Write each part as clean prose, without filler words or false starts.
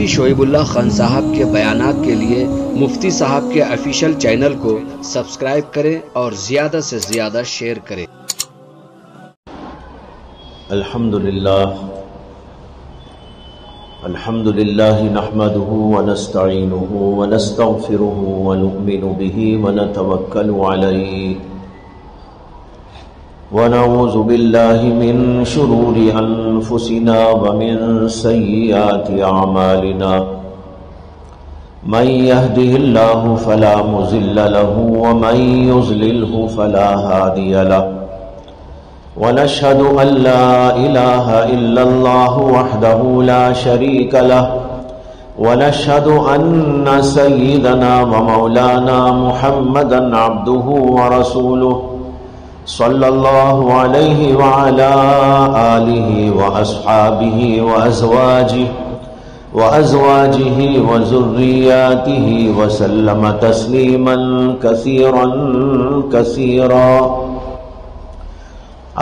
مفتی شعیب اللہ خان صاحب کے بیانات کے لیے مفتی صاحب کے آفیشیل چینل کو سبسکرائب کریں اور زیادہ سے زیادہ شیئر کریں۔ الحمدللہ نحمده ونستعینه ونستغفره ونؤمن به ونتوکل علیہ ونعوذ باللہ من شرور انفسنا ومن سیئات اعمالنا من يهده اللہ فلا مضل له ومن يضلله فلا هادی له ونشهد أن لا إله إلا الله وحده لا شريك له ونشهد أن سيدنا ومولانا محمدا عبده ورسوله صلى الله عليه وعلى آله وأصحابه وأزواجه وذرياته وسلم تسليما كثيرا كثيرا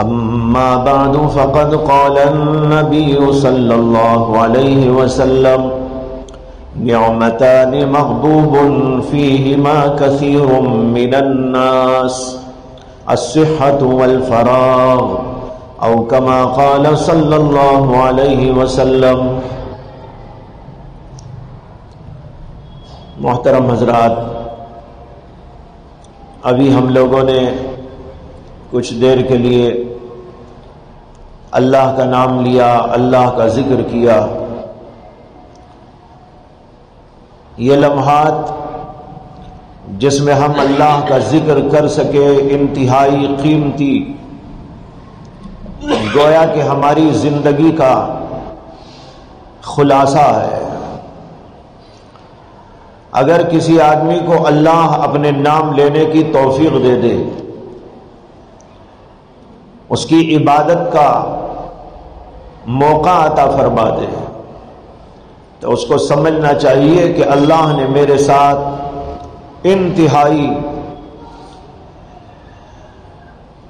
أما بعد فقد قال النبي صلى الله عليه وسلم نعمتان مغبوب فيهما كثير من الناس الصحة والفراغ أو كما قال صلى الله عليه وسلم۔ محترم حضرات، ابھی ہم لوگوں نے کچھ دیر کے لیے اللہ کا نام لیا، اللہ کا ذکر کیا۔ یہ لمحات جس میں ہم اللہ کا ذکر کر سکے انتہائی قیمتی، گویا کہ ہماری زندگی کا خلاصہ ہے۔ اگر کسی آدمی کو اللہ اپنے نام لینے کی توفیق دے دے، اس کی عبادت کا موقع عطا فرما دے، تو اس کو سمجھنا چاہیے کہ اللہ نے میرے ساتھ انتہائی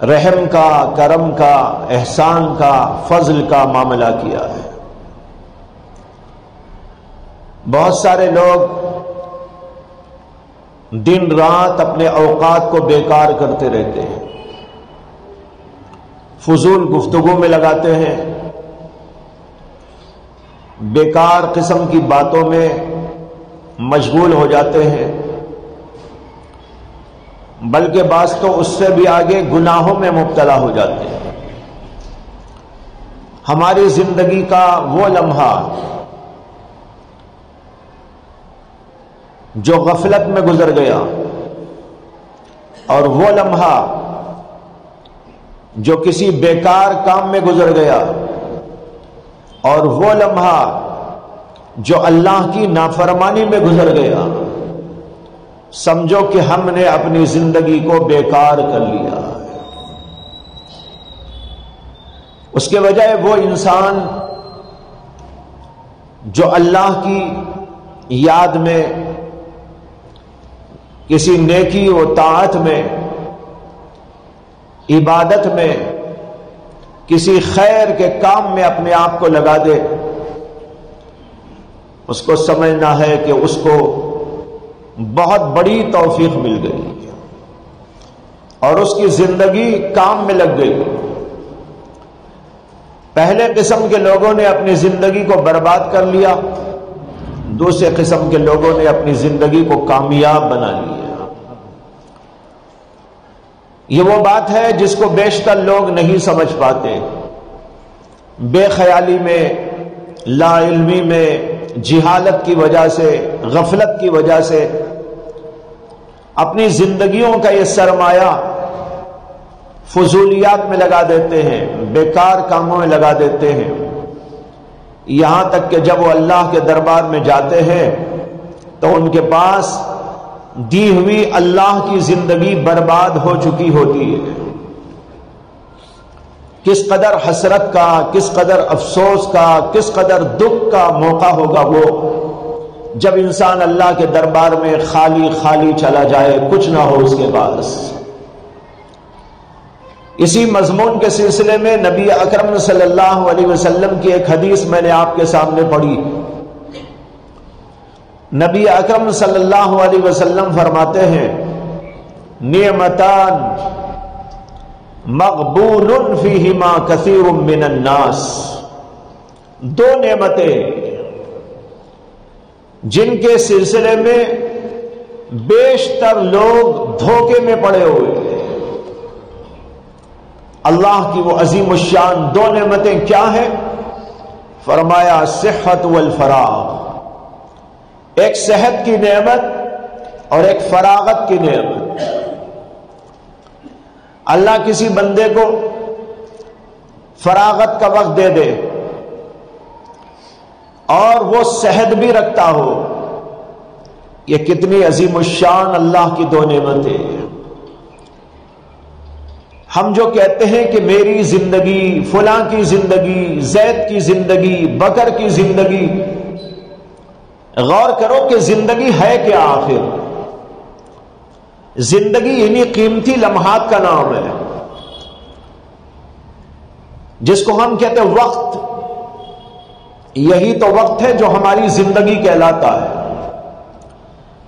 رحم کا، کرم کا، احسان کا، فضل کا معاملہ کیا ہے۔ بہت سارے لوگ دن رات اپنے اوقات کو بیکار کرتے رہتے ہیں، فضول گفتگو میں لگاتے ہیں، بیکار قسم کی باتوں میں مشغول ہو جاتے ہیں، بلکہ بعض تو اس سے بھی آگے گناہوں میں مبتلا ہو جاتے ہیں۔ ہماری زندگی کا وہ لمحہ جو غفلت میں گزر گیا، اور وہ لمحہ جو کسی بیکار کام میں گزر گیا، اور وہ لمحہ جو اللہ کی نافرمانی میں گزر گیا، سمجھو کہ ہم نے اپنی زندگی کو بیکار کر لیا۔ اس کے بجائے وہ انسان جو اللہ کی یاد میں، کسی نیکی و طاعت میں، عبادت میں، کسی خیر کے کام میں اپنے آپ کو لگا دے، اس کو سمجھنا ہے کہ اس کو بہت بڑی توفیق مل گئی اور اس کی زندگی کام میں لگ گئی۔ پہلے قسم کے لوگوں نے اپنی زندگی کو برباد کر لیا، دوسرے قسم کے لوگوں نے اپنی زندگی کو کامیاب بنا لیا۔ یہ وہ بات ہے جس کو بیشتر لوگ نہیں سمجھ پاتے، بے خیالی میں، لا علمی میں، جہالت کی وجہ سے، غفلت کی وجہ سے اپنی زندگیوں کا یہ سرمایہ فضولیات میں لگا دیتے ہیں، بیکار کاموں میں لگا دیتے ہیں، یہاں تک کہ جب وہ اللہ کے دربار میں جاتے ہیں تو ان کے پاس دی ہوئی اللہ کی زندگی برباد ہو چکی ہوتی ہے۔ کس قدر حسرت کا، کس قدر افسوس کا، کس قدر دکھ کا موقع ہوگا وہ، جب انسان اللہ کے دربار میں خالی خالی چلا جائے، کچھ نہ ہو اس کے پاس۔ اسی مضمون کے سلسلے میں نبی اکرم صلی اللہ علیہ وسلم کی ایک حدیث میں نے آپ کے سامنے پڑھی نبی اکرم صلی اللہ علیہ وسلم فرماتے ہیں نعمتان مغبون فیہما کثیر من الناس، دو نعمتیں جن کے سلسلے میں بیشتر لوگ دھوکے میں پڑے ہوئے ہیں۔ اللہ کی وہ عظیم الشان دو نعمتیں کیا ہیں؟ فرمایا صحت والفراغ، ایک صحت کی نعمت اور ایک فراغت کی نعمت۔ اللہ کسی بندے کو فراغت کا وقت دے دے اور وہ صحت بھی رکھتا ہو، یہ کتنی عظیم الشان اللہ کی دو نعمتیں ہیں۔ ہم جو کہتے ہیں کہ میری زندگی، فلاں کی زندگی، زید کی زندگی، بکر کی زندگی، غور کرو کہ زندگی ہے کیا آخر؟ زندگی انہی قیمتی لمحات کا نام ہے جس کو ہم کہتے ہیں وقت۔ یہی تو وقت ہے جو ہماری زندگی کہلاتا ہے۔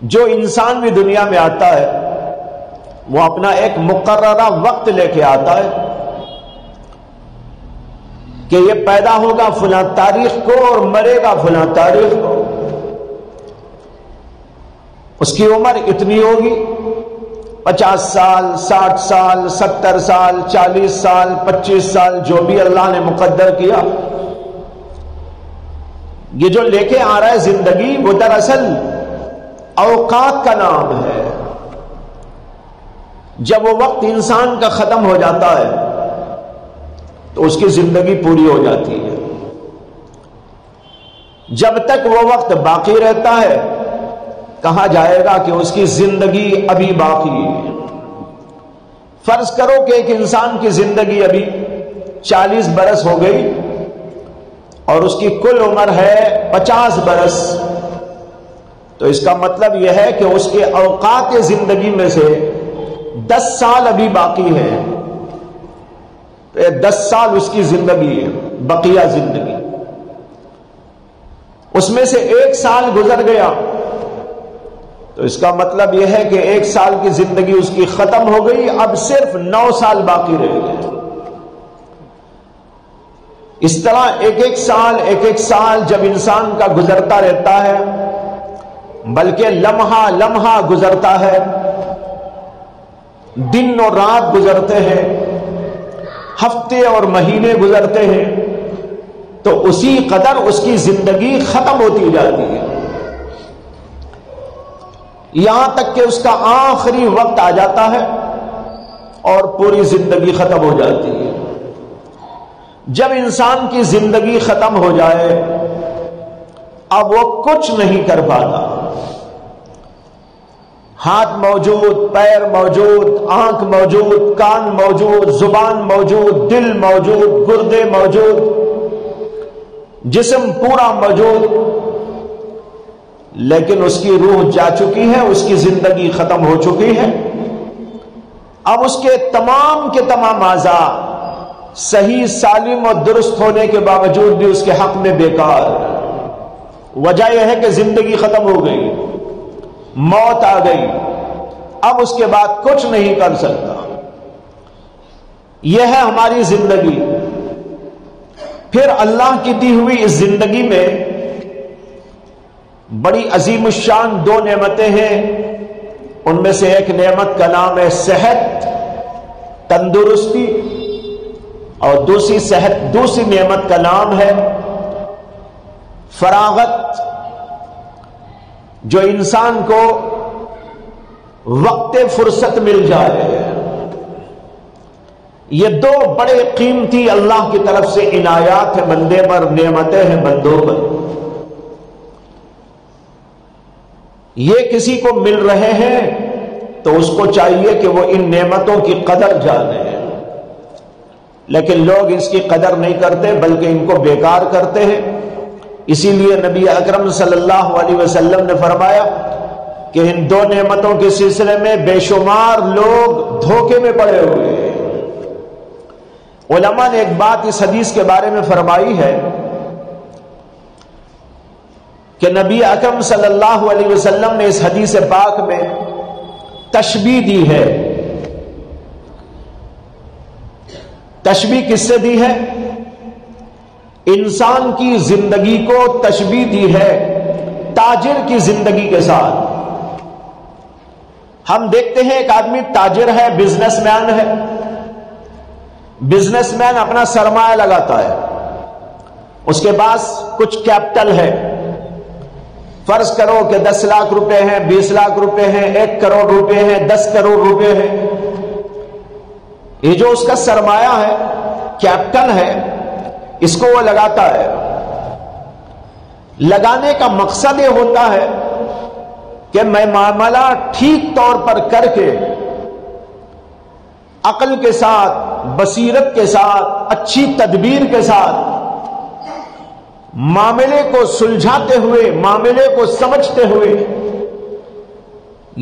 جو انسان بھی دنیا میں آتا ہے وہ اپنا ایک مقررہ وقت لے کے آتا ہے کہ یہ پیدا ہوگا فلاں تاریخ کو اور مرے گا فلاں تاریخ کو، اس کی عمر اتنی ہوگی، 50 سال، 60 سال، 70 سال، 40 سال، 25 سال، جو بھی اللہ نے مقدر کیا۔ یہ جو لے کے آ رہا ہے زندگی، وہ دراصل اوقات کا نام ہے۔ جب وہ وقت انسان کا ختم ہو جاتا ہے تو اس کی زندگی پوری ہو جاتی ہے۔ جب تک وہ وقت باقی رہتا ہے کہا جائے گا کہ اس کی زندگی ابھی باقی ہے۔ فرض کرو کہ ایک انسان کی زندگی ابھی 40 برس ہو گئی اور اس کی کل عمر ہے 50 برس، تو اس کا مطلب یہ ہے کہ اس کے اوقات زندگی میں سے 10 سال ابھی باقی ہے، تو یہ 10 سال اس کی زندگی ہے، بقیہ زندگی۔ اس میں سے 1 سال گزر گیا تو اس کا مطلب یہ ہے کہ 1 سال کی زندگی اس کی ختم ہو گئی، اب صرف 9 سال باقی رہ گئے۔ اس طرح ایک ایک سال جب انسان کا گزرتا رہتا ہے، بلکہ لمحہ لمحہ گزرتا ہے، دن اور رات گزرتے ہیں، ہفتے اور مہینے گزرتے ہیں، تو اسی قدر اس کی زندگی ختم ہوتی جاتی ہے، یہاں تک کہ اس کا آخری وقت آ جاتا ہے اور پوری زندگی ختم ہو جاتی ہے۔ جب انسان کی زندگی ختم ہو جائے اب وہ کچھ نہیں کر پاتا۔ ہاتھ موجود، پیر موجود، آنکھ موجود، کان موجود، زبان موجود، دل موجود، گردے موجود، جسم پورا موجود، لیکن اس کی روح جا چکی ہے، اس کی زندگی ختم ہو چکی ہے۔ اب اس کے تمام اعضاء صحیح سالم اور درست ہونے کے باوجود بھی اس کے حق میں بیکار۔ وجہ یہ ہے کہ زندگی ختم ہو گئی، موت آ گئی، اب اس کے بعد کچھ نہیں کر سکتا۔ یہ ہے ہماری زندگی۔ پھر اللہ کی دی ہوئی اس زندگی میں بڑی عظیم الشان 2 نعمتیں ہیں، ان میں سے ایک نعمت کا نام ہے صحت، تندرستی، اور دوسری نعمت کا نام ہے فراغت، جو انسان کو وقت فرصت مل جائے۔ یہ 2 بڑے قیمتی اللہ کی طرف سے عنایات ہیں بندے پر، نعمتیں ہیں بندوں پر۔ یہ کسی کو مل رہے ہیں تو اس کو چاہیے کہ وہ ان نعمتوں کی قدر جانے، لیکن لوگ اس کی قدر نہیں کرتے بلکہ ان کو بیکار کرتے ہیں۔ اسی لیے نبی اکرم صلی اللہ علیہ وسلم نے فرمایا کہ ان 2 نعمتوں کے سلسلے میں بے شمار لوگ دھوکے میں پڑے ہوئے ہیں۔ علماء نے ایک بات اس حدیث کے بارے میں فرمائی ہے کہ نبی اکرم صلی اللہ علیہ وسلم نے اس حدیث پاک میں تشبیہ دی ہے. تشبیہ کس سے دی ہے؟ انسان کی زندگی کو تشبیہ دی ہے تاجر کی زندگی کے ساتھ. ہم دیکھتے ہیں ایک آدمی تاجر ہے، بزنس مین ہے. بزنس مین اپنا سرمایہ لگاتا ہے، اس کے پاس کچھ کیپٹل ہے. فرض کرو کہ 10 لاکھ روپے ہیں، 20 لاکھ روپے ہیں، 1 کروڑ روپے ہیں، 10 کروڑ روپے ہیں. یہ جو اس کا سرمایہ ہے، کیپٹل ہے، اس کو وہ لگاتا ہے. لگانے کا مقصد یہ ہوتا ہے کہ میں معاملہ ٹھیک طور پر کر کے عقل کے ساتھ، بصیرت کے ساتھ، اچھی تدبیر کے ساتھ معاملے کو سلجھاتے ہوئے، معاملے کو سمجھتے ہوئے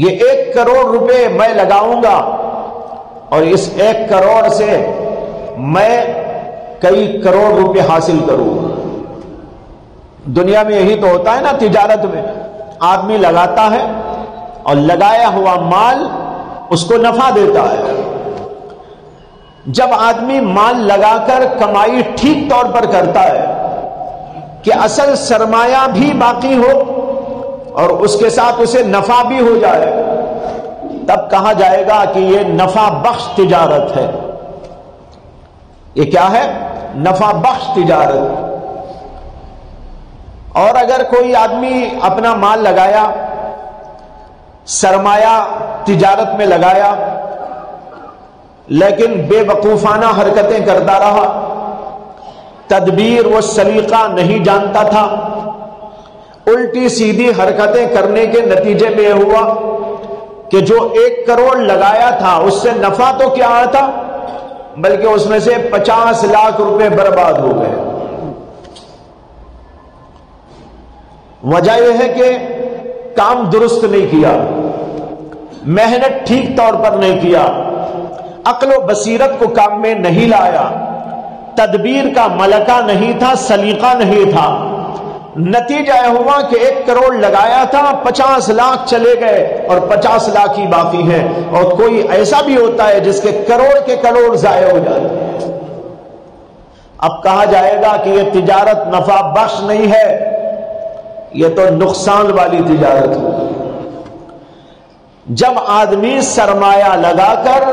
یہ 1 کروڑ روپے میں لگاؤں گا اور اس 1 کروڑ سے میں کئی کروڑ روپے حاصل کروں. دنیا میں یہی تو ہوتا ہے نا. تجارت میں آدمی لگاتا ہے اور لگایا ہوا مال اس کو نفع دیتا ہے. جب آدمی مال لگا کر کمائی ٹھیک طور پر کرتا ہے کہ اصل سرمایہ بھی باقی ہو اور اس کے ساتھ اسے نفع بھی ہو جائے، تب کہا جائے گا کہ یہ نفع بخش تجارت ہے. یہ کیا ہے؟ نفع بخش تجارت. اور اگر کوئی آدمی اپنا مال لگایا، سرمایہ تجارت میں لگایا، لیکن بے وقوفانہ حرکتیں کرتا رہا، تدبیر و سلیقہ نہیں جانتا تھا، الٹی سیدھی حرکتیں کرنے کے نتیجے میں یہ ہوا کہ جو 1 کروڑ لگایا تھا اس سے نفع تو کیا آتا، بلکہ اس میں سے 50 لاکھ روپے برباد ہو گئے. وجہ یہ ہے کہ کام درست نہیں کیا، محنت ٹھیک طور پر نہیں کیا، عقل و بصیرت کو کام میں نہیں لایا، تدبیر کا ملکہ نہیں تھا، سلیقہ نہیں تھا. نتیجہ یہ ہوا کہ 1 کروڑ لگایا تھا، 50 لاکھ چلے گئے اور 50 لاکھ ہی باقی ہیں. اور کوئی ایسا بھی ہوتا ہے جس کے کروڑ کے کروڑ ضائع ہو جاتے ہیں. اب کہا جائے گا کہ یہ تجارت نفع بخش نہیں ہے، یہ تو نقصان والی تجارت ہے. جب آدمی سرمایہ لگا کر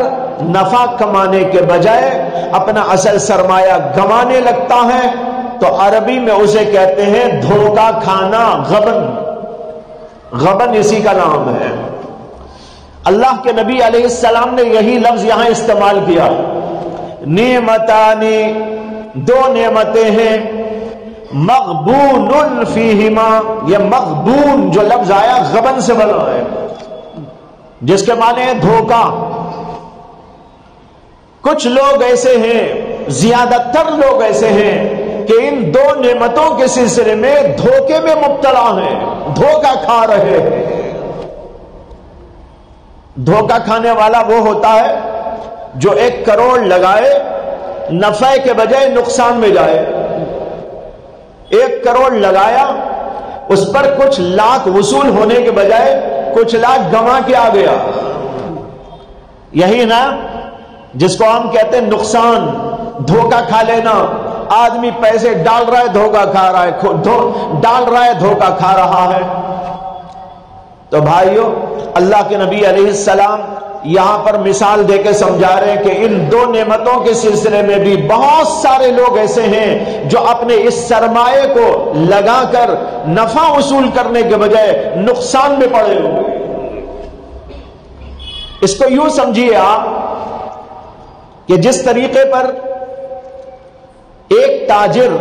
نفع کمانے کے بجائے اپنا اصل سرمایہ گنوانے لگتا ہے تو عربی میں اسے کہتے ہیں دھوکہ کھانا، غبن. غبن اسی کا نام ہے. اللہ کے نبی علیہ السلام نے یہی لفظ یہاں استعمال کیا. نعمتانی، 2 نعمتیں ہیں، مغبون فیہما. یہ مغبون جو لفظ آیا غبن سے بنا ہے، جس کے معنی ہے دھوکہ. کچھ لوگ ایسے ہیں، زیادہ تر لوگ ایسے ہیں کہ ان 2 نعمتوں کے سلسلے میں دھوکے میں مبتلا ہیں، دھوکہ کھا رہے ہیں. دھوکہ کھانے والا وہ ہوتا ہے جو 1 کروڑ لگائے، نفع کے بجائے نقصان میں جائے. 1 کروڑ لگایا، اس پر کچھ لاکھ وصول ہونے کے بجائے کچھ لاکھ گنوا کے آ گیا. یہی نا جس کو ہم کہتے ہیں نقصان، دھوکہ کھا لینا. آدمی پیسے ڈال رہا ہے، دھوکہ کھا رہا ہے، ڈال رہا ہے، دھوکہ کھا رہا ہے. تو بھائیو، اللہ کے نبی علیہ السلام یہاں پر مثال دے کے سمجھا رہے ہیں کہ ان 2 نعمتوں کے سلسلے میں بھی بہت سارے لوگ ایسے ہیں جو اپنے اس سرمایے کو لگا کر نفع وصول کرنے کے بجائے نقصان میں پڑے ہوئے. اس کو یوں سمجھیے آپ کہ جس طریقے پر ایک تاجر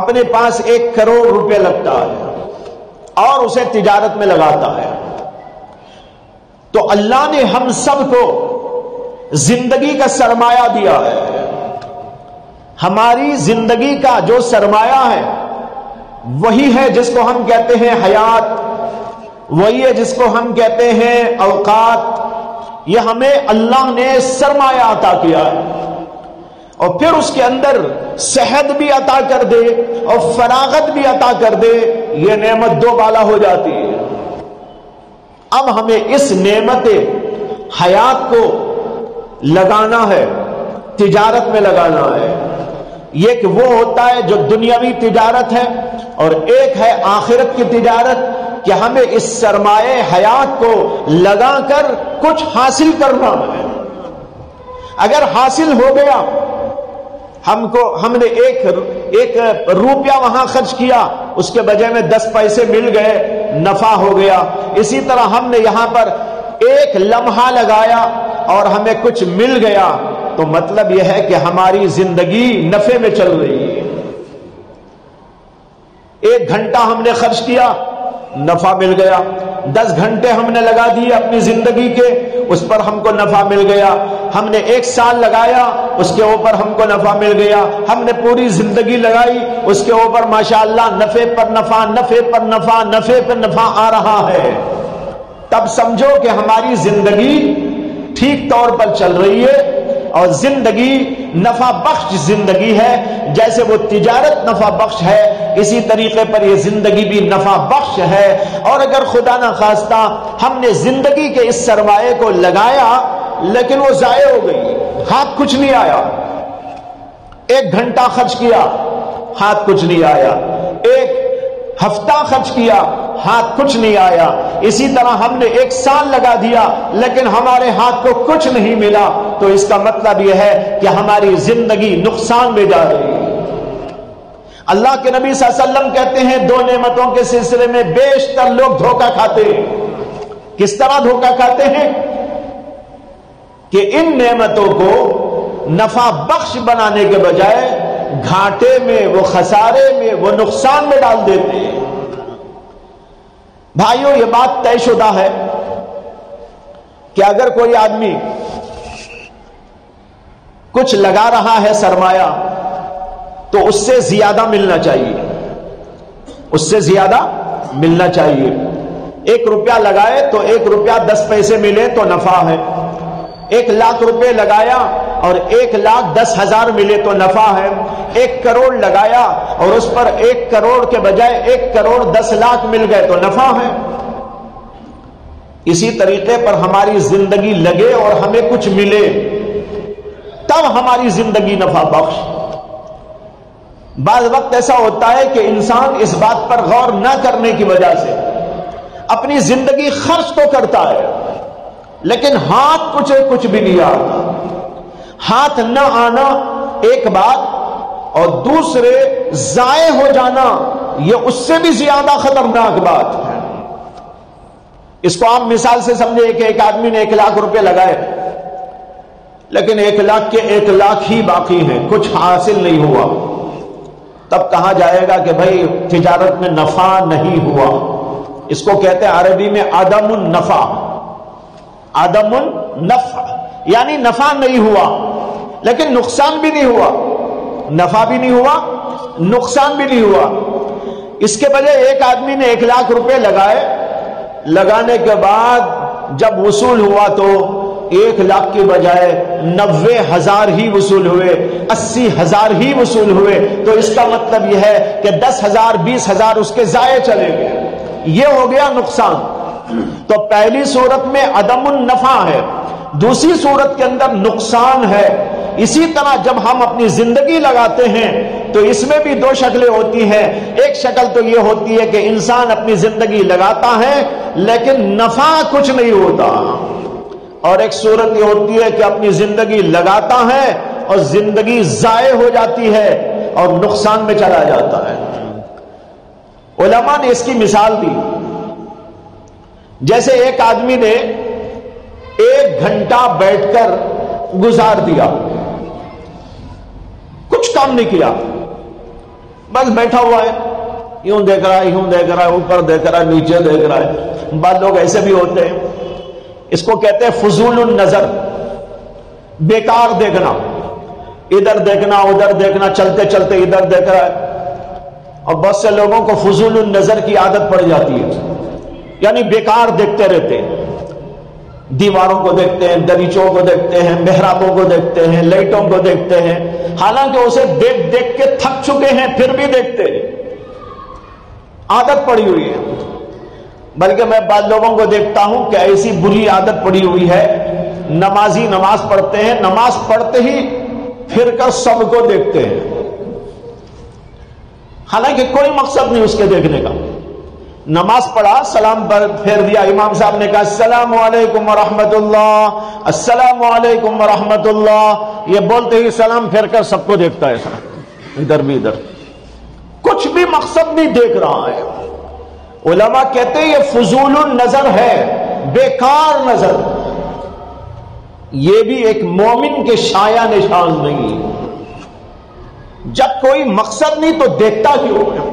اپنے پاس 1 کروڑ روپے لگتا ہے اور اسے تجارت میں لگاتا ہے، تو اللہ نے ہم سب کو زندگی کا سرمایہ دیا ہے. ہماری زندگی کا جو سرمایہ ہے وہی ہے جس کو ہم کہتے ہیں حیات، وہی ہے جس کو ہم کہتے ہیں اوقات. یہ ہمیں اللہ نے سرمایہ عطا کیا ہے. اور پھر اس کے اندر صحت بھی عطا کر دے اور فراغت بھی عطا کر دے، یہ نعمت دو بالا ہو جاتی ہے۔ اب ہمیں اس نعمت حیات کو لگانا ہے، تجارت میں لگانا ہے۔ یہ کہ وہ ہوتا ہے جو دنیاوی تجارت ہے، اور ایک ہے آخرت کی تجارت، کہ ہمیں اس سرمایہ حیات کو لگا کر کچھ حاصل کرنا ہے۔ اگر حاصل ہو گیا، ہم نے ایک روپیہ وہاں خرچ کیا، اس کے بجائے میں 10 پیسے مل گئے، نفع ہو گیا۔ اسی طرح ہم نے یہاں پر ایک لمحہ لگایا اور ہمیں کچھ مل گیا، تو مطلب یہ ہے کہ ہماری زندگی نفع میں چل رہی ہے۔ 1 گھنٹہ ہم نے خرچ کیا، نفع مل گیا۔ 10 گھنٹے ہم نے لگا دیے اپنی زندگی کے، اس پر ہم کو نفع مل گیا۔ ہم نے 1 سال لگایا، اس کے اوپر ہم کو نفع مل گیا۔ ہم نے پوری زندگی لگائی، اس کے اوپر ماشاءاللہ نفع پر نفع، نفع پر نفع، نفع پر نفع آ رہا ہے۔ تب سمجھو کہ ہماری زندگی ٹھیک طور پر چل رہی ہے، اور زندگی نفع بخش زندگی ہے۔ جیسے وہ تجارت نفع بخش ہے، اسی طریقے پر یہ زندگی بھی نفع بخش ہے۔ اور اگر خدا نہ خواستہ ہم نے زندگی کے اس سرمایے کو لگایا لیکن وہ ضائع ہو گئی، ہاتھ کچھ نہیں آیا، 1 گھنٹہ خرچ کیا، ہاتھ کچھ نہیں آیا، 1 ہفتہ خرچ کیا، ہاتھ کچھ نہیں آیا، اسی طرح ہم نے 1 سال لگا دیا لیکن ہمارے ہاتھ کو کچھ نہیں ملا، تو اس کا مطلب یہ ہے کہ ہماری زندگی نقصان میں جا رہی ہے۔ اللہ کے نبی صلی اللہ علیہ وسلم کہتے ہیں 2 نعمتوں کے سلسلے میں بیشتر لوگ دھوکہ کھاتے ہیں۔ کس طرح دھوکہ کھاتے ہیں؟ کہ ان نعمتوں کو نفع بخش بنانے کے بجائے گھاٹے میں، وہ خسارے میں، وہ نقصان میں ڈال دیتے ہیں۔ بھائیو، یہ بات طے شدہ ہے کہ اگر کوئی آدمی کچھ لگا رہا ہے سرمایہ، تو اس سے زیادہ ملنا چاہیے، اس سے زیادہ ملنا چاہیے۔ 1 روپیہ لگائے تو 1 روپیہ 10 پیسے ملے تو نفع ہے۔ 1 لاکھ روپے لگایا اور 1,10,000 ملے تو نفع ہے۔ 1 کروڑ لگایا اور اس پر 1 کروڑ کے بجائے 1,10,00,000 مل گئے تو نفع ہے۔ اسی طریقے پر ہماری زندگی لگے اور ہمیں کچھ ملے، تب ہماری زندگی نفع بخش۔ بعض وقت ایسا ہوتا ہے کہ انسان اس بات پر غور نہ کرنے کی وجہ سے اپنی زندگی خرچ تو کرتا ہے لیکن ہاتھ کچھ بھی نہیں آتا۔ ہاتھ نہ آنا ایک بات، اور دوسرے ضائع ہو جانا یہ اس سے بھی زیادہ خطرناک بات ہے۔ اس کو عام مثال سے سمجھے کہ ایک آدمی نے 1 لاکھ روپے لگائے لیکن 1 لاکھ کے 1 لاکھ ہی باقی ہیں، کچھ حاصل نہیں ہوا، تب کہا جائے گا کہ بھائی تجارت میں نفع نہیں ہوا۔ اس کو کہتے ہیں عربی میں عدم النفع، عدم النفع یعنی نفع نہیں ہوا لیکن نقصان بھی نہیں ہوا، نفع بھی نہیں ہوا، نقصان بھی نہیں ہوا۔ اس کے بجائے ایک آدمی نے 1 لاکھ روپے لگائے، لگانے کے بعد جب وصول ہوا تو 1 لاکھ کی بجائے 90,000 ہی وصول ہوئے، 80,000 ہی وصول ہوئے، تو اس کا مطلب یہ ہے کہ 10,000 20,000 اس کے ضائع چلے گئے، یہ ہو گیا نقصان۔ تو پہلی صورت میں عدم النفع ہے، دوسری صورت کے اندر نقصان ہے۔ اسی طرح جب ہم اپنی زندگی لگاتے ہیں تو اس میں بھی 2 شکلیں ہوتی ہیں۔ ایک شکل تو یہ ہوتی ہے کہ انسان اپنی زندگی لگاتا ہے لیکن نفع کچھ نہیں ہوتا، اور ایک صورت یہ ہوتی ہے کہ اپنی زندگی لگاتا ہے اور زندگی ضائع ہو جاتی ہے اور نقصان میں چلا جاتا ہے۔ علماء نے اس کی مثال دی، جیسے ایک آدمی نے 1 گھنٹہ بیٹھ کر گزار دیا، کچھ کام نہیں کیا، بس بیٹھا ہوا ہے، یوں دیکھ رہا ہے، یوں دیکھ رہا ہے، اوپر دیکھ رہا ہے، نیچے دیکھ رہا ہے۔ بعض لوگ ایسے بھی ہوتے ہیں، اس کو کہتے ہیں فضول النظر، بیکار دیکھنا، ادھر دیکھنا ادھر دیکھنا، چلتے چلتے ادھر دیکھ رہا ہے۔ اور بہت سے لوگوں کو فضول النظر کی عادت پڑ جاتی ہے، یعنی بیکار دیکھتے رہتے ہیں، دیواروں کو دیکھتے ہیں، دریچوں کو دیکھتے ہیں، محرابوں کو دیکھتے ہیں، لائٹوں کو دیکھتے ہیں، حالانکہ اسے دیکھ دیکھ کے تھک چکے ہیں پھر بھی دیکھتے ہیں، عادت پڑی ہوئی ہے۔ بلکہ میں بعض لوگوں کو دیکھتا ہوں کہ ایسی بری عادت پڑی ہوئی ہے، نمازی نماز پڑھتے ہیں، نماز پڑھتے ہی پھر کر سب کو دیکھتے ہیں، حالانکہ کوئی مقصد نہیں اس کے دیکھنے کا۔ نماز پڑھا، سلام پر پھیر دیا، امام صاحب نے کہا السلام علیکم ورحمۃ اللہ، السلام علیکم ورحمۃ اللہ، یہ بولتے ہی سلام پھیر کر سب کو دیکھتا ہے، ادھر بھی ادھر، کچھ بھی مقصد نہیں دیکھ رہا ہے۔ علماء کہتے ہیں یہ فضول النظر ہے، بیکار نظر، یہ بھی ایک مومن کے شایع نشان نہیں۔ جب کوئی مقصد نہیں تو دیکھتا کیوں ہے؟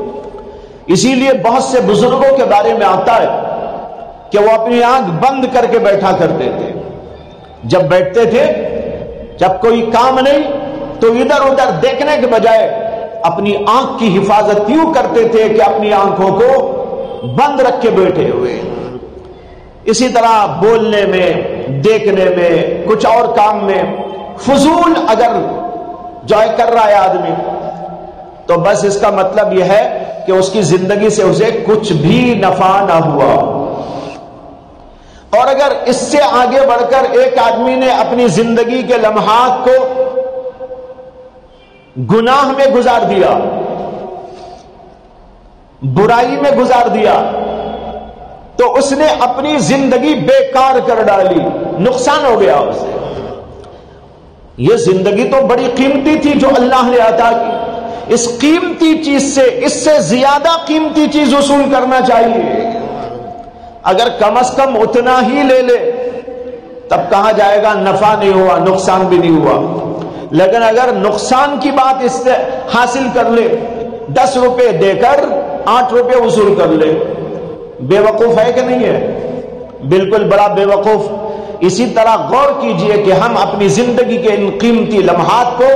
اسی لیے بہت سے بزرگوں کے بارے میں آتا ہے کہ وہ اپنی آنکھ بند کر کے بیٹھا کرتے تھے، جب بیٹھتے تھے، جب کوئی کام نہیں تو ادھر ادھر دیکھنے کے بجائے اپنی آنکھ کی حفاظت یوں کرتے تھے کہ اپنی آنکھوں کو بند رکھ کے بیٹھے ہوئے۔ اسی طرح بولنے میں، دیکھنے میں، کچھ اور کام میں فضول اگر جو کر رہا ہے آدمی تو بس اس کا مطلب یہ ہے کہ اس کی زندگی سے اسے کچھ بھی نفع نہ ہوا۔ اور اگر اس سے آگے بڑھ کر ایک آدمی نے اپنی زندگی کے لمحات کو گناہ میں گزار دیا، برائی میں گزار دیا، تو اس نے اپنی زندگی بیکار کر ڈالی، نقصان ہو گیا اسے۔ یہ زندگی تو بڑی قیمتی تھی جو اللہ نے عطا کی، اس قیمتی چیز سے اس سے زیادہ قیمتی چیز وصول کرنا چاہیے۔ اگر کم از کم اتنا ہی لے لے تب کہا جائے گا نفع نہیں ہوا، نقصان بھی نہیں ہوا۔ لیکن اگر نقصان کی بات اس سے حاصل کر لے، 10 روپے دے کر 8 روپے وصول کر لے، بے وقوف ہے کہ نہیں ہے؟ بالکل بڑا بے وقوف۔ اسی طرح غور کیجئے کہ ہم اپنی زندگی کے ان قیمتی لمحات کو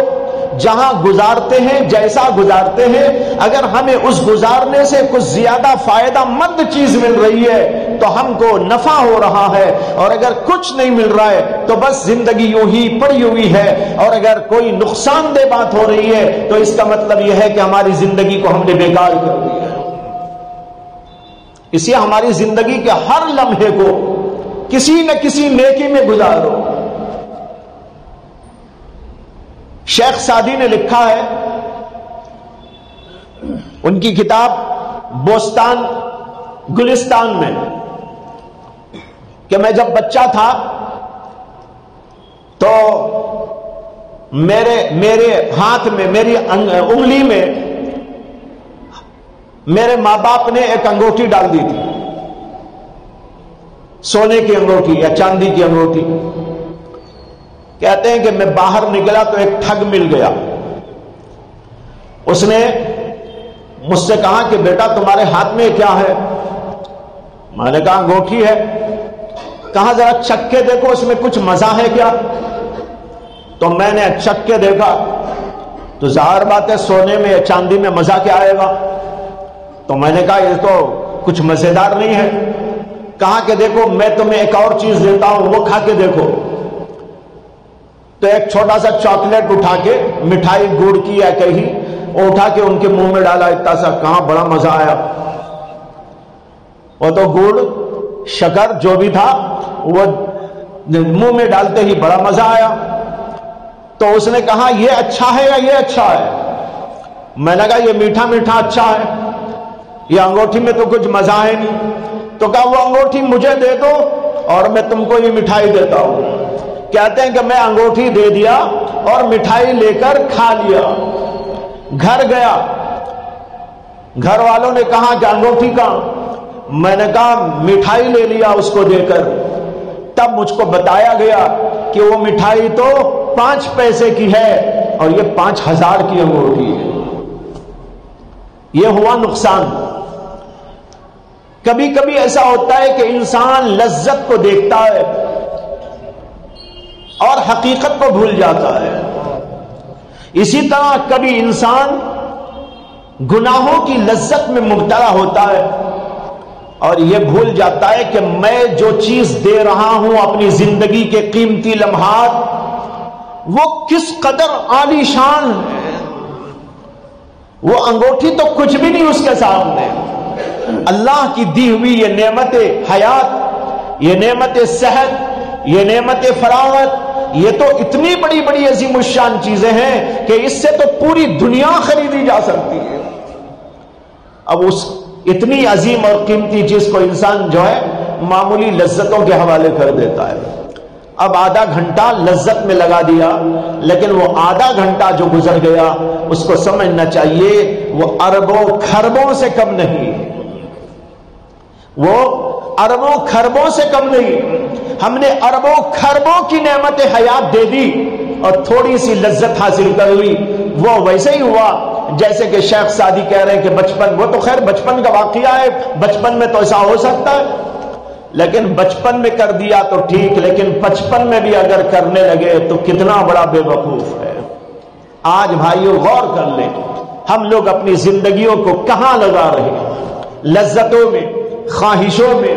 جہاں گزارتے ہیں، جیسا گزارتے ہیں، اگر ہمیں اس گزارنے سے کچھ زیادہ فائدہ مند چیز مل رہی ہے تو ہم کو نفع ہو رہا ہے، اور اگر کچھ نہیں مل رہا ہے تو بس زندگی یوں ہی پڑی ہوئی ہے، اور اگر کوئی نقصان دہ بات ہو رہی ہے تو اس کا مطلب یہ ہے کہ ہماری زندگی کو ہم نے بیکار کر دیا ہے۔ اس لیے ہماری زندگی کے ہر لمحے کو کسی نہ کسی نیکی میں گزارو۔ شیخ سعدی نے لکھا ہے ان کی کتاب بوستان گلستان میں کہ میں جب بچہ تھا تو میرے ہاتھ میں، میری انگلی میں میرے ماں باپ نے ایک انگوٹھی ڈال دی تھی، سونے کی انگوٹھی یا چاندی کی انگوٹھی۔ کہتے ہیں کہ میں باہر نکلا تو ایک ٹھگ مل گیا، اس نے مجھ سے کہا کہ بیٹا تمہارے ہاتھ میں کیا ہے؟ میں نے کہا انگوٹھی ہے۔ کہا ذرا چکھ کے دیکھو اس میں کچھ مزہ ہے کیا؟ تو میں نے چکھ کے دیکھا تو ظاہر بات ہے سونے میں یا چاندی میں مزہ کیا آئے گا؟ تو میں نے کہا یہ تو کچھ مزیدار نہیں ہے۔ کہا کہ دیکھو میں تمہیں ایک اور چیز دیتا ہوں، وہ کھا کے دیکھو۔ تو ایک چھوٹا سا چاکلیٹ اٹھا کے، مٹھائی گڑ کی یا کہیں، وہ اٹھا کے ان کے منہ میں ڈالا، اتنا سا، کہاں بڑا مزہ آیا۔ وہ تو گڑ شکر جو بھی تھا وہ منہ میں ڈالتے ہی بڑا مزہ آیا۔ تو اس نے کہا یہ اچھا ہے یا یہ اچھا ہے؟ میں نے کہا یہ میٹھا میٹھا اچھا ہے، یہ انگوٹھی میں تو کچھ مزہ ہے نہیں۔ تو کہا وہ انگوٹھی مجھے دے دو اور میں تم کو یہ مٹھائی دیتا ہوں۔ کہتے ہیں کہ میں انگوٹھی دے دیا اور مٹھائی لے کر کھا لیا۔ گھر گیا، گھر والوں نے کہا کہ انگوٹھی کہاں؟ میں نے کہا مٹھائی لے لیا اس کو دے کر۔ تب مجھ کو بتایا گیا کہ وہ مٹھائی تو 5 پیسے کی ہے اور یہ 5000 کی انگوٹھی ہے۔ یہ ہوا نقصان۔ کبھی کبھی ایسا ہوتا ہے کہ انسان لذت کو دیکھتا ہے اور حقیقت کو بھول جاتا ہے۔ اسی طرح کبھی انسان گناہوں کی لذت میں مبتلا ہوتا ہے اور یہ بھول جاتا ہے کہ میں جو چیز دے رہا ہوں اپنی زندگی کے قیمتی لمحات، وہ کس قدر عالی شان ہے. وہ انگوٹھی تو کچھ بھی نہیں اس کے سامنے. اللہ کی دی ہوئی یہ نعمت حیات، یہ نعمت صحت، یہ نعمت فراغت، یہ تو اتنی بڑی بڑی عظیم الشان چیزیں ہیں کہ اس سے تو پوری دنیا خریدی جا سکتی ہے. اب اس اتنی عظیم اور قیمتی چیز کو انسان جو ہے معمولی لذتوں کے حوالے کر دیتا ہے. اب آدھا گھنٹہ لذت میں لگا دیا، لیکن وہ آدھا گھنٹہ جو گزر گیا اس کو سمجھنا چاہیے وہ اربوں کھربوں سے کم نہیں، وہ اربوں کھربوں سے کم نہیں. ہم نے اربوں کھربوں کی نعمت حیات دے دی اور تھوڑی سی لذت حاصل کر لی. وہ ویسے ہی ہوا جیسے کہ شیخ سعدی کہہ رہے ہیں کہ بچپن، وہ تو خیر بچپن کا واقعہ ہے، بچپن میں تو ایسا ہو سکتا ہے، لیکن بچپن میں کر دیا تو ٹھیک، لیکن 55 میں بھی اگر کرنے لگے تو کتنا بڑا بے وقوف ہے. آج بھائیو غور کر لیں، ہم لوگ اپنی زندگیوں کو کہاں لگا رہے ہیں؟ لذتوں میں، خواہشوں میں،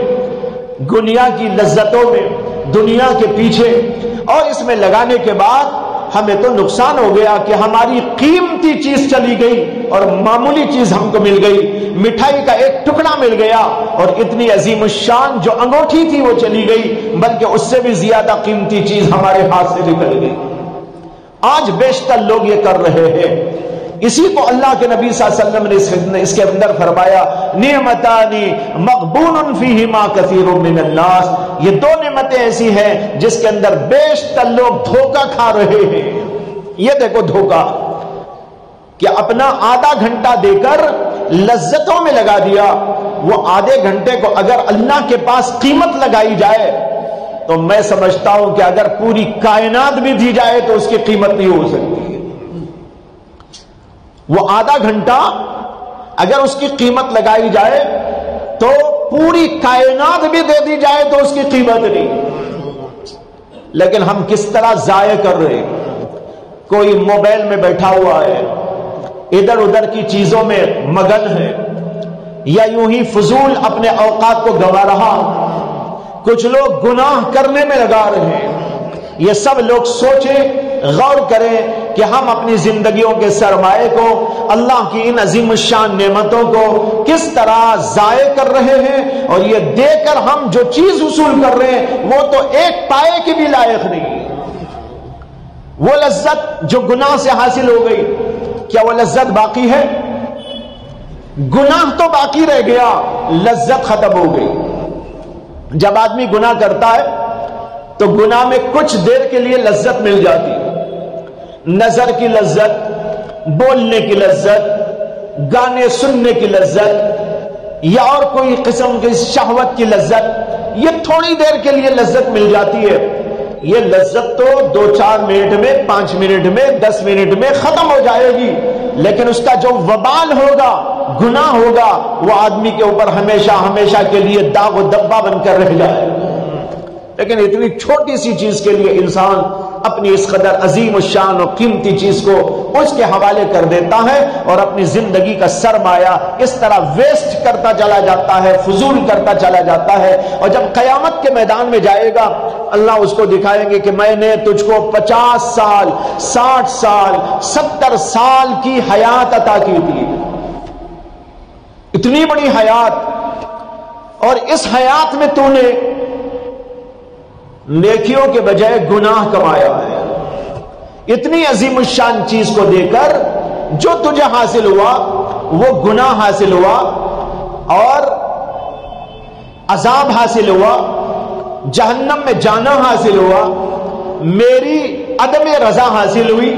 دنیا کی لذتوں میں، دنیا کے پیچھے. اور اس میں لگانے کے بعد ہمیں تو نقصان ہو گیا کہ ہماری قیمتی چیز چلی گئی اور معمولی چیز ہم کو مل گئی. مٹھائی کا ایک ٹکڑا مل گیا اور اتنی عظیم الشان جو انگوٹھی تھی وہ چلی گئی، بلکہ اس سے بھی زیادہ قیمتی چیز ہمارے ہاتھ سے نکل گئی. آج بیشتر لوگ یہ کر رہے ہیں. اسی کو اللہ کے نبی صلی اللہ علیہ وسلم نے اس کے اندر فرمایا نعمتانی مغبون فیہما کثیر من الناس. یہ دو نعمتیں ایسی ہیں جس کے اندر بیشتر لوگ دھوکہ کھا رہے ہیں. یہ دیکھو دھوکہ کہ اپنا آدھا گھنٹہ دے کر لذتوں میں لگا دیا. وہ آدھے گھنٹے کو اگر اللہ کے پاس قیمت لگائی جائے تو میں سمجھتا ہوں کہ اگر پوری کائنات بھی دی جائے تو اس کی قیمت نہیں ہو سکتی. وہ آدھا گھنٹہ اگر اس کی قیمت لگائی جائے تو پوری کائنات بھی دے دی جائے تو اس کی قیمت نہیں. لیکن ہم کس طرح ضائع کر رہے ہیں. کوئی موبائل میں بیٹھا ہوا ہے، ادھر ادھر کی چیزوں میں مگن ہے، یا یوں ہی فضول اپنے اوقات کو گنوا رہا. کچھ لوگ گناہ کرنے میں لگا رہے ہیں. یہ سب لوگ سوچیں، غور کریں کہ ہم اپنی زندگیوں کے سرمایے کو، اللہ کی ان عظیم الشان نعمتوں کو کس طرح ضائع کر رہے ہیں. اور یہ دے کر ہم جو چیز حصول کر رہے ہیں وہ تو ایک پائے کی بھی لائق نہیں. وہ لذت جو گناہ سے حاصل ہو گئی، کیا وہ لذت باقی ہے؟ گناہ تو باقی رہ گیا، لذت ختم ہو گئی. جب آدمی گناہ کرتا ہے تو گناہ میں کچھ دیر کے لیے لذت مل جاتی، نظر کی لذت، بولنے کی لذت، گانے سننے کی لذت، یا اور کوئی قسم کی شہوت کی لذت. یہ تھوڑی دیر کے لیے لذت مل جاتی ہے. یہ لذت تو 2-4 منٹ میں، 5 منٹ میں، 10 منٹ میں ختم ہو جائے گی، لیکن اس کا جو وبال ہوگا، گناہ ہوگا، وہ آدمی کے اوپر ہمیشہ ہمیشہ کے لیے داغ و دبا بن کر رہ جائے. لیکن اتنی چھوٹی سی چیز کے لیے انسان اپنی اس قدر عظیم الشان اور قیمتی چیز کو اس کے حوالے کر دیتا ہے اور اپنی زندگی کا سرمایہ اس طرح ویسٹ کرتا چلا جاتا ہے، فضول کرتا چلا جاتا ہے. اور جب قیامت کے میدان میں جائے گا، اللہ اس کو دکھائیں گے کہ میں نے تجھ کو 50 سال، 60 سال، 70 سال کی حیات عطا کی تھی. اتنی بڑی حیات، اور اس حیات میں تو نے نیکیوں کے بجائے گناہ کمایا ہے. اتنی عظیم الشان چیز کو دے کر جو تجھے حاصل ہوا وہ گناہ حاصل ہوا اور عذاب حاصل ہوا، جہنم میں جانا حاصل ہوا، میری عدم رضا حاصل ہوئی.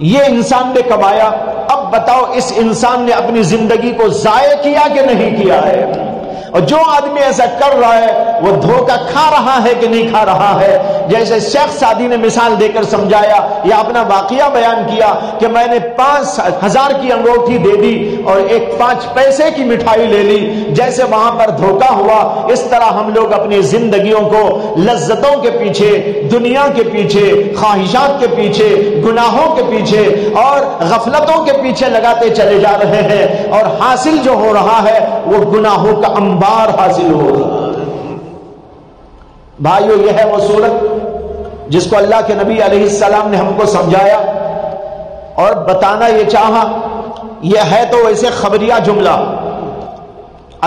یہ انسان نے کمایا. اب بتاؤ اس انسان نے اپنی زندگی کو ضائع کیا کہ نہیں کیا ہے؟ اور جو آدمی ایسا کر رہا ہے وہ دھوکہ کھا رہا ہے کہ نہیں کھا رہا ہے؟ جیسے شیخ سعدی نے مثال دے کر سمجھایا یا اپنا واقعہ بیان کیا کہ میں نے 5,000 کی انگوٹھی دے دی اور ایک 5 پیسے کی مٹھائی لے لی. جیسے وہاں پر دھوکہ ہوا، اس طرح ہم لوگ اپنی زندگیوں کو لذتوں کے پیچھے، دنیا کے پیچھے، خواہشات کے پیچھے، گناہوں کے پیچھے اور غفلتوں کے پیچھے لگاتے چلے جا رہے ہیں، اور حاصل جو ہو رہا ہے وہ گناہوں کا انبار حاصل ہو رہا ہے. بھائیو، یہ ہے وہ صورت جس کو اللہ کے نبی علیہ السلام نے ہم کو سمجھایا اور بتانا یہ چاہا، یہ ہے تو ویسے خبریہ جملہ۔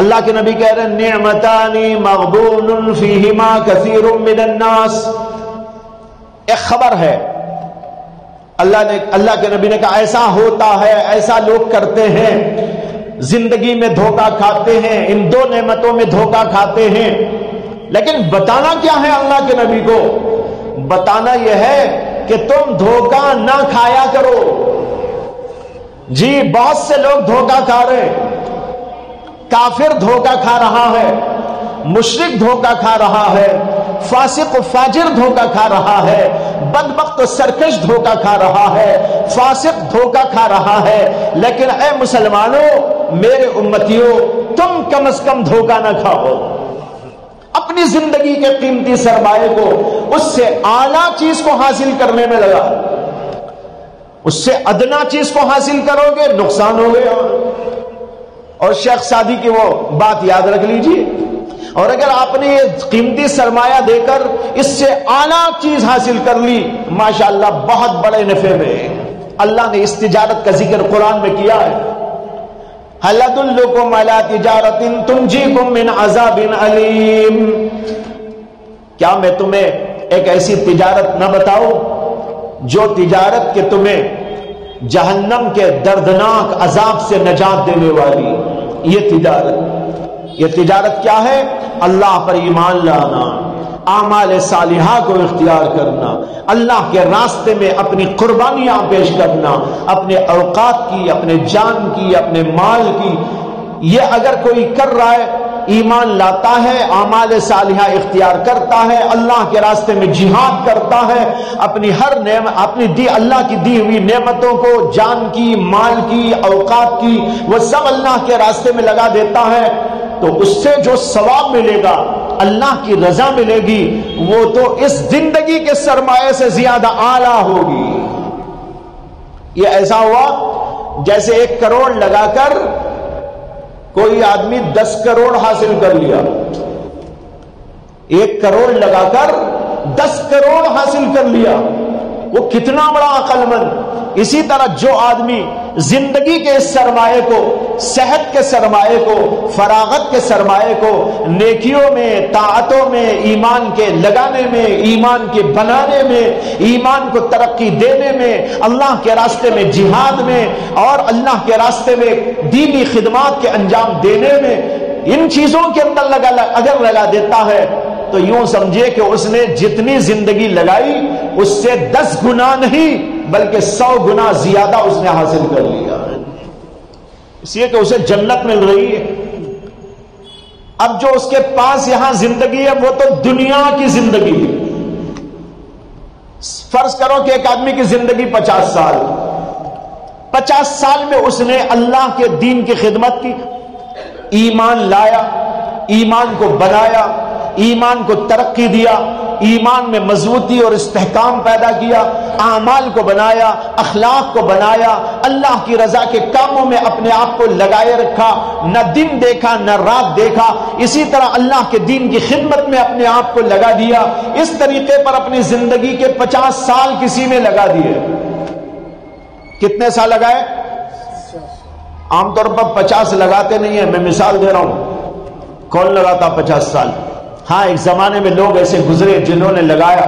اللہ کے نبی کہہ رہے ہیں نعمتان مغبون فیہما کثیر من الناس، ایک خبر ہے، اللہ کے نبی نے کہا ایسا ہوتا ہے، ایسا لوگ کرتے ہیں، زندگی میں دھوکہ کھاتے ہیں، ان دو نعمتوں میں دھوکہ کھاتے ہیں۔ لیکن بتانا کیا ہے اللہ کے نبی کو؟ بتانا یہ ہے کہ تم دھوکہ نہ کھایا کرو۔ جی بہت سے لوگ دھوکہ کھا رہے، کافر دھوکہ کھا رہا ہے، مشرک دھوکہ کھا رہا ہے، فاسق و فاجر دھوکہ کھا رہا ہے، بدبخت و سرکش دھوکہ کھا رہا ہے، فاسق دھوکہ کھا رہا ہے۔ لیکن اے مسلمانوں، میرے امتیوں، تم کم از کم دھوکہ نہ کھاؤ۔ اپنی زندگی کے قیمتی سرمایے کو اس سے اعلیٰ چیز کو حاصل کرنے میں لگا، اس سے ادنا چیز کو حاصل کرو گے نقصان ہو گیا۔ اور شیخ سعدی کی وہ بات یاد رکھ لیجئے، اور اگر آپ نے یہ قیمتی سرمایہ دے کر اس سے اعلیٰ چیز حاصل کر لی، ماشاءاللہ بہت بڑے نفع میں۔ اللہ نے اس تجارت کا ذکر قرآن میں کیا ہے، هل أدلكم على تجارة تنجيكم من عذاب علیم، کیا میں تمہیں ایک ایسی تجارت نہ بتاؤں جو تجارت کے تمہیں جہنم کے دردناک عذاب سے نجات دینے والی؟ یہ تجارت کیا ہے؟ اللہ پر ایمان لانا، اعمال صالحہ کو اختیار کرنا، اللہ کے راستے میں اپنی قربانیاں پیش کرنا، اپنے اوقات کی، اپنے جان کی، اپنے مال کی۔ یہ اگر کوئی کر رہا ہے، ایمان لاتا ہے، اعمال صالحہ اختیار کرتا ہے، اللہ کے راستے میں جہاد کرتا ہے، اپنی ہر نعمت، اللہ کی دی ہوئی نعمتوں کو، جان کی، مال کی، اوقات کی، وہ سب اللہ کے راستے میں لگا دیتا ہے، تو اس سے جو ثواب ملے گا، اللہ کی رضا ملے گی، وہ تو اس زندگی کے سرمایے سے زیادہ اعلیٰ ہوگی۔ یہ ایسا ہوا جیسے 1 کروڑ لگا کر کوئی آدمی 10 کروڑ حاصل کر لیا، 1 کروڑ لگا کر 10 کروڑ حاصل کر لیا، وہ کتنا بڑا عقل مند۔ اسی طرح جو آدمی زندگی کے اس سرمایے کو، صحت کے سرمایے کو، فراغت کے سرمایے کو نیکیوں میں، طاعتوں میں، ایمان کے لگانے میں، ایمان کے بنانے میں، ایمان کو ترقی دینے میں، اللہ کے راستے میں جہاد میں، اور اللہ کے راستے میں دینی خدمات کے انجام دینے میں، ان چیزوں کے اندر اگر لگا دیتا ہے تو یوں سمجھے کہ اس نے جتنی زندگی لگائی اس سے 10 گنا نہیں بلکہ 100 گنا زیادہ اس نے حاصل کر لیا، اس لیے کہ اسے جنت مل رہی ہے۔ اب جو اس کے پاس یہاں زندگی ہے وہ تو دنیا کی زندگی ہے۔ فرض کرو کہ ایک آدمی کی زندگی 50 سال، 50 سال میں اس نے اللہ کے دین کی خدمت کی، ایمان لایا، ایمان کو بنایا، ایمان کو ترقی دیا، ایمان میں مضبوطی اور استحکام پیدا کیا، اعمال کو بنایا، اخلاق کو بنایا، اللہ کی رضا کے کاموں میں اپنے آپ کو لگائے رکھا، نہ دن دیکھا نہ رات دیکھا، اسی طرح اللہ کے دین کی خدمت میں اپنے آپ کو لگا دیا۔ اس طریقے پر اپنی زندگی کے 50 سال کسی میں لگا دیے۔ کتنے سال لگائے؟ عام طور پر 50 لگاتے نہیں ہیں، میں مثال دے رہا ہوں، کون لگاتا 50 سال؟ ہاں ایک زمانے میں لوگ ایسے گزرے جنہوں نے لگایا،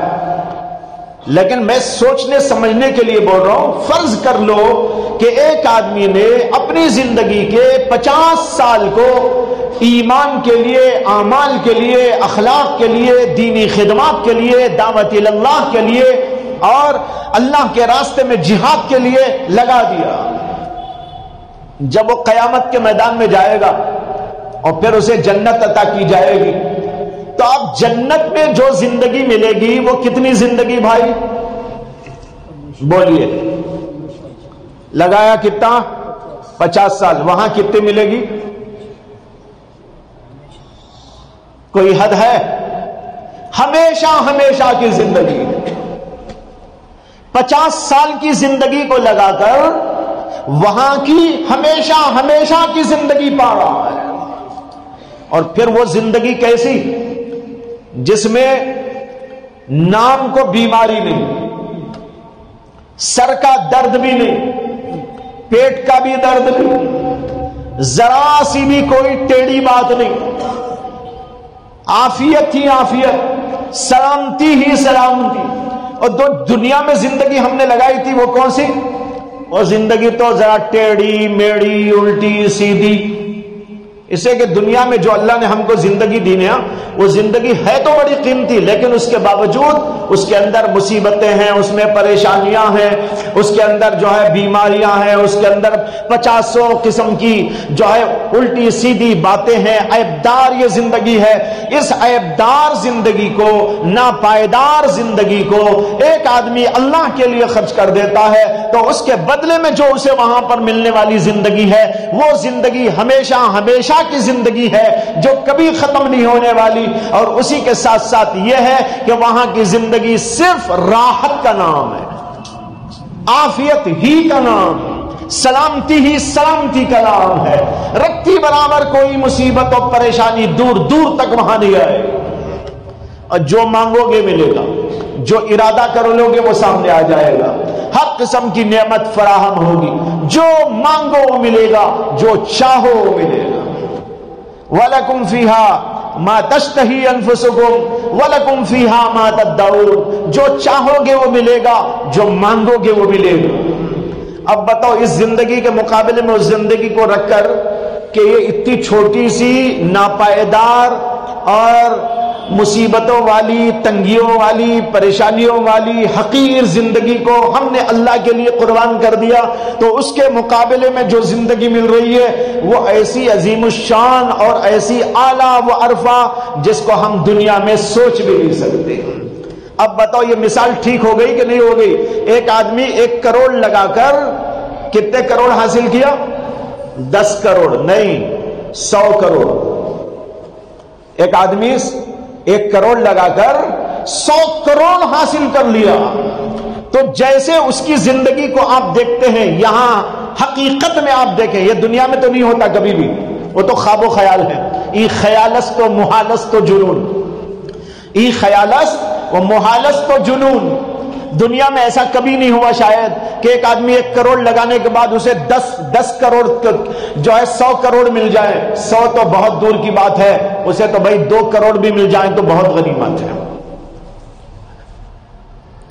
لیکن میں سوچنے سمجھنے کے لیے بول رہا ہوں۔ فرض کر لو کہ ایک آدمی نے اپنی زندگی کے 50 سال کو ایمان کے لیے، اعمال کے لیے، اخلاق کے لیے، دینی خدمات کے لیے، دعوت اللہ کے لیے اور اللہ کے راستے میں جہاد کے لیے لگا دیا۔ جب وہ قیامت کے میدان میں جائے گا اور پھر اسے جنت عطا کی جائے گی، تو اب جنت میں جو زندگی ملے گی وہ کتنی زندگی بھائی؟ بولیے، لگایا کتنا؟ 50 سال، وہاں کتنی ملے گی؟ کوئی حد ہے؟ ہمیشہ ہمیشہ کی زندگی، 50 سال کی زندگی کو لگا کر وہاں کی ہمیشہ ہمیشہ کی زندگی پا رہا ہے۔ اور پھر وہ زندگی کیسی؟ جس میں نام کو بیماری نہیں، سر کا درد بھی نہیں، پیٹ کا بھی درد نہیں، ذرا سی بھی کوئی ٹیڑھی بات نہیں، عافیت ہی عافیت، سلامتی ہی سلامتی۔ اور جو دنیا میں زندگی ہم نے لگائی تھی وہ کون سی؟ وہ زندگی تو ذرا ٹیڑھی میڑھی الٹی سیدھی، اسے کہ دنیا میں جو اللہ نے ہم کو زندگی دی نا، وہ زندگی ہے تو بڑی قیمتی، لیکن اس کے باوجود اس کے اندر مصیبتیں ہیں، اس میں پریشانیاں ہیں، اس کے اندر جو ہے بیماریاں ہیں، اس کے اندر 50 قسم کی جو ہے الٹی سیدھی باتیں ہیں، عیبدار یہ زندگی ہے۔ اس عیبدار زندگی کو، ناپائیدار زندگی کو ایک آدمی اللہ کے لیے خرچ کر دیتا ہے تو اس کے بدلے میں جو اسے وہاں پر ملنے والی زندگی ہے، وہ زندگی ہمیشہ ہمیشہ کی زندگی ہے جو کبھی ختم نہیں ہونے والی۔ اور اسی کے ساتھ ساتھ یہ ہے کہ وہاں کی زندگی صرف راحت کا نام ہے، عافیت ہی کا نام ہے، سلامتی ہی سلامتی کا نام ہے، رکھتی برابر کوئی مصیبت اور پریشانی دور دور تک وہاں نہیں آئے۔ اور جو مانگو گے ملے گا، جو ارادہ کر لو گے وہ سامنے آ جائے گا، ہر قسم کی نعمت فراہم ہوگی، جو مانگو وہ ملے گا، جو چاہو وہ ملے گا۔ وَلَكُمْ فِيهَا مَا تَشْتَهِي أَنفُسُكُمْ وَلَكُمْ فِيهَا مَا تَدَّعُونَ، جو چاہو گے وہ ملے گا، جو مانگو گے وہ ملے گا۔ اب بتاؤ اس زندگی کے مقابلے میں اس زندگی کو رکھ کر کہ یہ اتنی چھوٹی سی ناپائیدار اور مصیبتوں والی، تنگیوں والی، پریشانیوں والی حقیر زندگی کو ہم نے اللہ کے لیے قربان کر دیا، تو اس کے مقابلے میں جو زندگی مل رہی ہے وہ ایسی عظیم الشان اور ایسی اعلیٰ و عرفہ جس کو ہم دنیا میں سوچ بھی نہیں سکتے۔ اب بتاؤ یہ مثال ٹھیک ہو گئی کہ نہیں ہو گئی؟ ایک آدمی 1 کروڑ لگا کر کتنے کروڑ حاصل کیا؟ 10 کروڑ نہیں، 100 کروڑ۔ ایک آدمی 1 کروڑ لگا کر 100 کروڑ حاصل کر لیا، تو جیسے اس کی زندگی کو آپ دیکھتے ہیں یہاں حقیقت میں آپ دیکھیں، یہ دنیا میں تو نہیں ہوتا کبھی بھی، وہ تو خواب و خیال ہے۔ ای خیالست و محالست و جنون، ای خیالست و محالست و جنون، دنیا میں ایسا کبھی نہیں ہوا شاید کہ ایک آدمی 1 کروڑ لگانے کے بعد اسے 10 کروڑ جو ہے 100 کروڑ مل جائے۔ 100 تو بہت دور کی بات ہے، اسے تو بھائی 2 کروڑ بھی مل جائیں تو بہت غنیمت ہے۔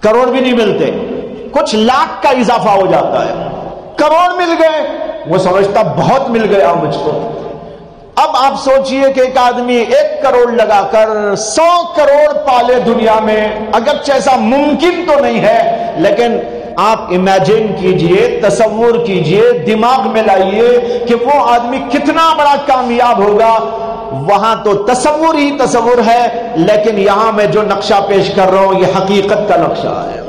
کروڑ بھی نہیں ملتے، کچھ لاکھ کا اضافہ ہو جاتا ہے۔ کروڑ مل گئے، وہ سمجھتا بہت مل گیا مجھ کو۔ اب آپ سوچئے کہ ایک آدمی 1 کروڑ لگا کر 100 کروڑ پالے دنیا میں، اگرچہ ایسا ممکن تو نہیں ہے، لیکن آپ امیجن کیجئے، تصور کیجئے، دماغ میں لائیے کہ وہ آدمی کتنا بڑا کامیاب ہوگا۔ وہاں تو تصور ہی تصور ہے، لیکن یہاں میں جو نقشہ پیش کر رہا ہوں یہ حقیقت کا نقشہ ہے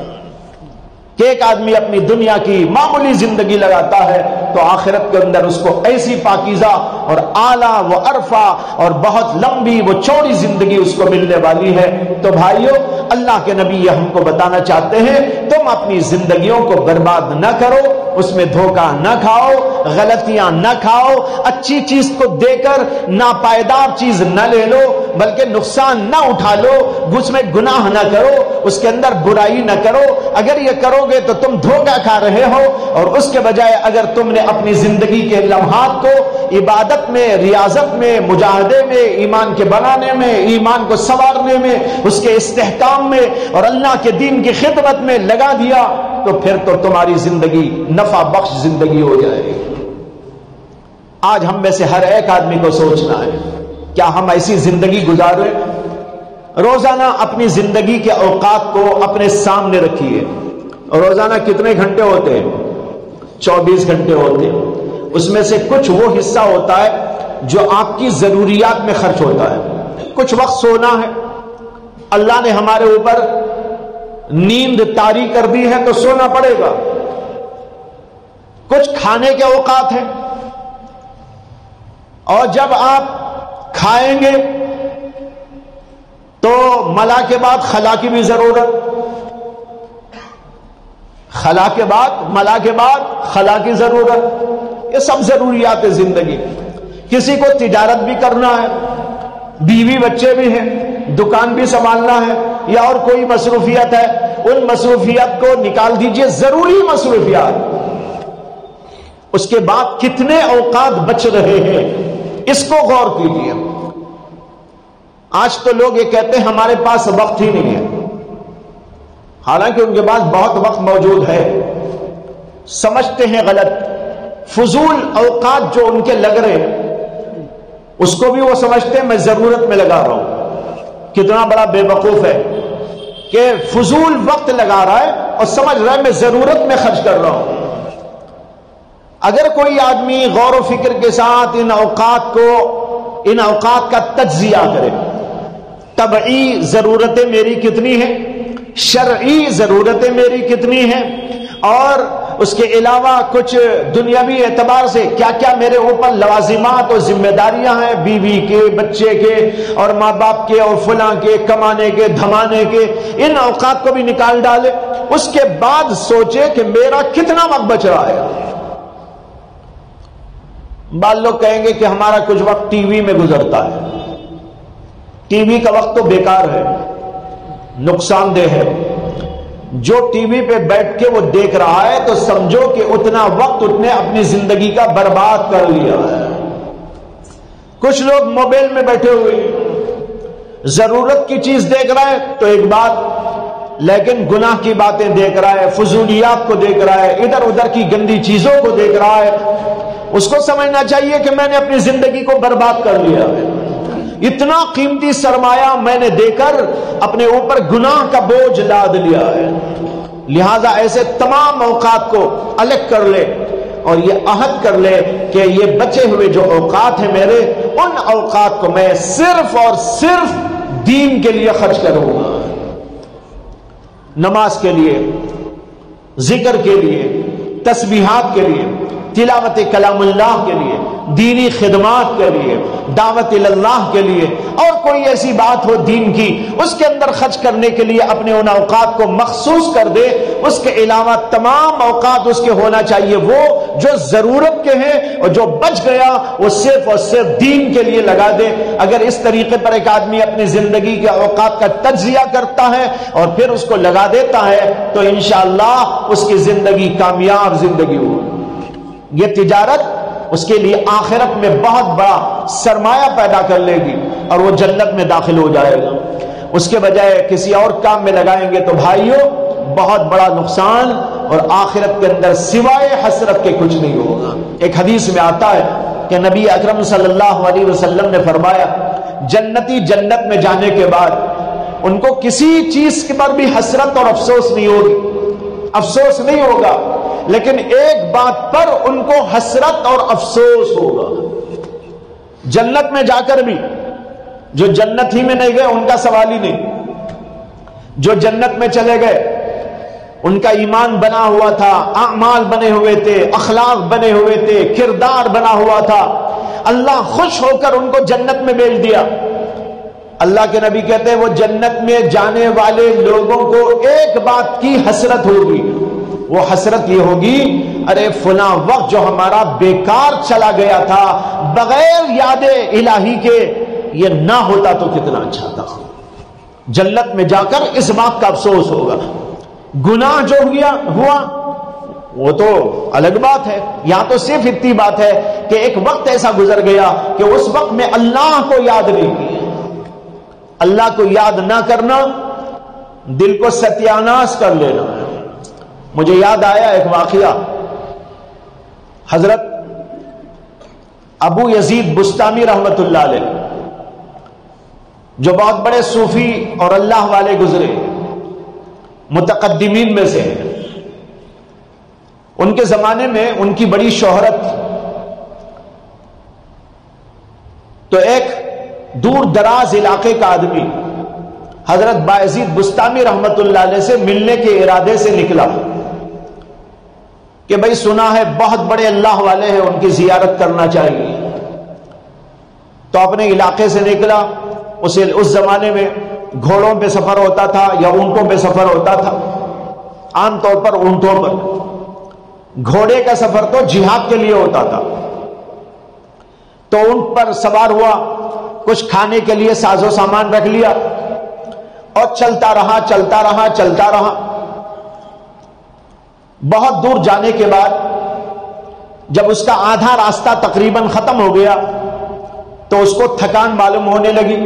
کہ ایک آدمی اپنی دنیا کی معمولی زندگی لگاتا ہے تو آخرت کے اندر اس کو ایسی پاکیزہ اور اعلیٰ و عرفہ اور بہت لمبی وہ چوڑی زندگی اس کو ملنے والی ہے۔ تو بھائیو، اللہ کے نبی یہ ہم کو بتانا چاہتے ہیں، تم اپنی زندگیوں کو برباد نہ کرو، اس میں دھوکہ نہ کھاؤ، غلطیاں نہ کھاؤ، اچھی چیز کو دے کر ناپائیدار چیز نہ لے لو، بلکہ نقصان نہ اٹھا لو، اس میں گناہ نہ کرو، اس کے اندر برائی نہ کرو۔ اگر یہ کرو گے تو تم دھوکہ کھا رہے ہو، اور اس کے بجائے اگر تم نے اپنی زندگی کے لمحات کو عبادت میں، ریاضت میں، مجاہدے میں، ایمان کے بنانے میں، ایمان کو سنوارنے میں، اس کے استحکام میں اور اللہ کے دین کی خدمت میں لگا دیا تو پھر تو تمہاری زندگی نفع بخش زندگی ہو جائے گی۔ آج ہم میں سے ہر ایک آدمی کو سوچنا ہے، کیا ہم ایسی زندگی گزاریں؟ روزانہ اپنی زندگی کے اوقات کو اپنے سامنے رکھیے۔ روزانہ کتنے گھنٹے ہوتے ہیں؟ 24 گھنٹے ہوتے ہیں۔ اس میں سے کچھ وہ حصہ ہوتا ہے جو آپ کی ضروریات میں خرچ ہوتا ہے۔ کچھ وقت سونا ہے، اللہ نے ہمارے اوپر نیند طاری کر دی ہے تو سونا پڑے گا۔ کچھ کھانے کے اوقات ہیں، اور جب آپ کھائیں گے تو ملا کے بعد خلا کی بھی ضرورت، خلا کے بعد ملا کے بعد خلا کی ضرورت، یہ سب ضروریات زندگی۔ کسی کو تجارت بھی کرنا ہے، بیوی بچے بھی ہیں، دکان بھی سنبھالنا ہے، یا اور کوئی مصروفیت ہے، ان مصروفیت کو نکال دیجئے، ضروری مصروفیات، اس کے بعد کتنے اوقات بچ رہے ہیں اس کو غور کیجئے۔ آج تو لوگ یہ کہتے ہیں ہمارے پاس وقت ہی نہیں ہے، حالانکہ ان کے پاس بہت وقت موجود ہے، سمجھتے ہیں غلط، فضول اوقات جو ان کے لگ رہے ہیں اس کو بھی وہ سمجھتے ہیں میں ضرورت میں لگا رہا ہوں۔ کتنا بڑا بے وقوف ہے کہ فضول وقت لگا رہا ہے اور سمجھ رہا ہے میں ضرورت میں خرچ کر رہا ہوں۔ اگر کوئی آدمی غور و فکر کے ساتھ ان اوقات کا تجزیہ کرے، طبعی ضرورتیں میری کتنی ہیں، شرعی ضرورتیں میری کتنی ہیں، اور اس کے علاوہ کچھ دنیاوی اعتبار سے کیا کیا میرے اوپر لوازمات اور ذمہ داریاں ہیں، بیوی کے، بچے کے اور ماں باپ کے اور فلاں کے، کمانے کے، دھمانے کے، ان اوقات کو بھی نکال ڈالے، اس کے بعد سوچے کہ میرا کتنا وقت بچ رہا ہے۔ بعض لوگ کہیں گے کہ ہمارا کچھ وقت ٹی وی میں گزرتا ہے، ٹی وی کا وقت تو بیکار ہے، نقصان دہ ہے، جو ٹی وی پہ بیٹھ کے وہ دیکھ رہا ہے تو سمجھو کہ اتنا وقت اس نے اپنی زندگی کا برباد کر لیا ہے۔ کچھ لوگ موبائل میں بیٹھے ہوئے ضرورت کی چیز دیکھ رہا ہے تو ایک بات، لیکن گناہ کی باتیں دیکھ رہا ہے، فضولیات کو دیکھ رہا ہے، ادھر ادھر کی گندی چیزوں کو دیکھ رہا ہے، اس کو سمجھنا چاہیے کہ میں نے اپنی زندگی کو برباد کر لیا ہے، اتنا قیمتی سرمایہ میں نے دے کر اپنے اوپر گناہ کا بوجھ لاد لیا ہے۔ لہذا ایسے تمام اوقات کو الگ کر لے اور یہ عہد کر لے کہ یہ بچے ہوئے جو اوقات ہیں میرے، ان اوقات کو میں صرف اور صرف دین کے لیے خرچ کروں گا، نماز کے لیے، ذکر کے لیے، تسبیحات کے لیے، تلاوت کلام اللہ کے لیے، دینی خدمات کے لیے، دعوت اللہ کے لیے، اور کوئی ایسی بات ہو دین کی اس کے اندر خرچ کرنے کے لیے اپنے ان اوقات کو مخصوص کر دے۔ اس کے علاوہ تمام اوقات اس کے ہونا چاہیے وہ جو ضرورت کے ہیں، اور جو بچ گیا وہ صرف اور صرف دین کے لیے لگا دے۔ اگر اس طریقے پر ایک آدمی اپنی زندگی کے اوقات کا تجزیہ کرتا ہے اور پھر اس کو لگا دیتا ہے تو انشاءاللہ اس کی زندگی کامیاب زندگی ہوگی۔ یہ تجارت اس کے لیے آخرت میں بہت بڑا سرمایہ پیدا کر لے گی اور وہ جنت میں داخل ہو جائے گا۔ اس کے بجائے کسی اور کام میں لگائیں گے تو بھائیوں بہت بڑا نقصان، اور آخرت کے اندر سوائے حسرت کے کچھ نہیں ہوگا۔ ایک حدیث میں آتا ہے کہ نبی اکرم صلی اللہ علیہ وسلم نے فرمایا جنتی جنت میں جانے کے بعد ان کو کسی چیز پر بھی حسرت اور افسوس نہیں ہوگی، افسوس نہیں ہوگا، لیکن ایک بات پر ان کو حسرت اور افسوس ہوگا۔ جنت میں جا کر بھی جو جنت ہی میں نہیں گئے ان کا سوال ہی نہیں، جو جنت میں چلے گئے ان کا ایمان بنا ہوا تھا، اعمال بنے ہوئے تھے، اخلاق بنے ہوئے تھے، کردار بنا ہوا تھا، اللہ خوش ہو کر ان کو جنت میں بھیج دیا۔ اللہ کے نبی کہتے ہیں وہ جنت میں جانے والے لوگوں کو ایک بات کی حسرت ہوگی، وہ حسرت یہ ہوگی ارے فلاں وقت جو ہمارا بیکار چلا گیا تھا بغیر یاد الہی کے، یہ نہ ہوتا تو کتنا اچھا تھا۔ جنت میں جا کر اس بات کا افسوس ہوگا۔ گناہ جو ہوا وہ تو الگ بات ہے، یہاں تو صرف اتنی بات ہے کہ ایک وقت ایسا گزر گیا کہ اس وقت میں اللہ کو یاد نہیں کیا۔ اللہ کو یاد نہ کرنا دل کو ستیاناش کر لینا ہے۔ مجھے یاد آیا ایک واقعہ، حضرت ابو یزید بستامی رحمت اللہ علیہ جو بہت بڑے صوفی اور اللہ والے گزرے متقدمین میں سے ہیں، ان کے زمانے میں ان کی بڑی شہرت تھی، تو ایک دور دراز علاقے کا آدمی حضرت بایزید بستامی رحمت اللہ علیہ سے ملنے کے ارادے سے نکلا کہ بھئی سنا ہے بہت بڑے اللہ والے ہیں، ان کی زیارت کرنا چاہیے۔ تو اپنے علاقے سے نکلا، اس زمانے میں گھوڑوں پہ سفر ہوتا تھا یا اونٹوں پہ سفر ہوتا تھا، عام طور پر اونٹوں پر، گھوڑے کا سفر تو جہاد کے لیے ہوتا تھا۔ تو اونٹ پر سوار ہوا، کچھ کھانے کے لیے ساز و سامان رکھ لیا، اور چلتا رہا چلتا رہا چلتا رہا. بہت دور جانے کے بعد جب اس کا آدھا راستہ تقریباً ختم ہو گیا تو اس کو تھکان معلوم ہونے لگی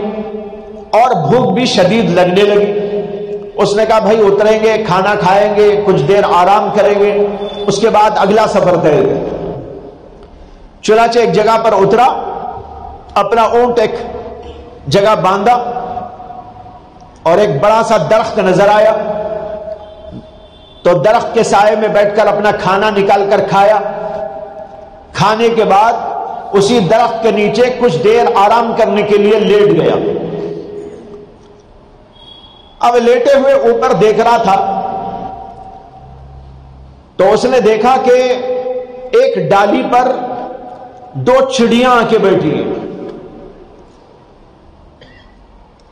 اور بھوک بھی شدید لگنے لگی. اس نے کہا بھائی اتریں گے, کھانا کھائیں گے, کچھ دیر آرام کریں گے, اس کے بعد اگلا سفر طے کریں گے. چنانچہ ایک جگہ پر اترا, اپنا اونٹ ایک جگہ باندھا اور ایک بڑا سا درخت نظر آیا تو درخت کے سائے میں بیٹھ کر اپنا کھانا نکال کر کھایا. کھانے کے بعد اسی درخت کے نیچے کچھ دیر آرام کرنے کے لیے لیٹ گیا. اب لیٹے ہوئے اوپر دیکھ رہا تھا تو اس نے دیکھا کہ ایک ڈالی پر دو چڑیاں آ کے بیٹھی ہیں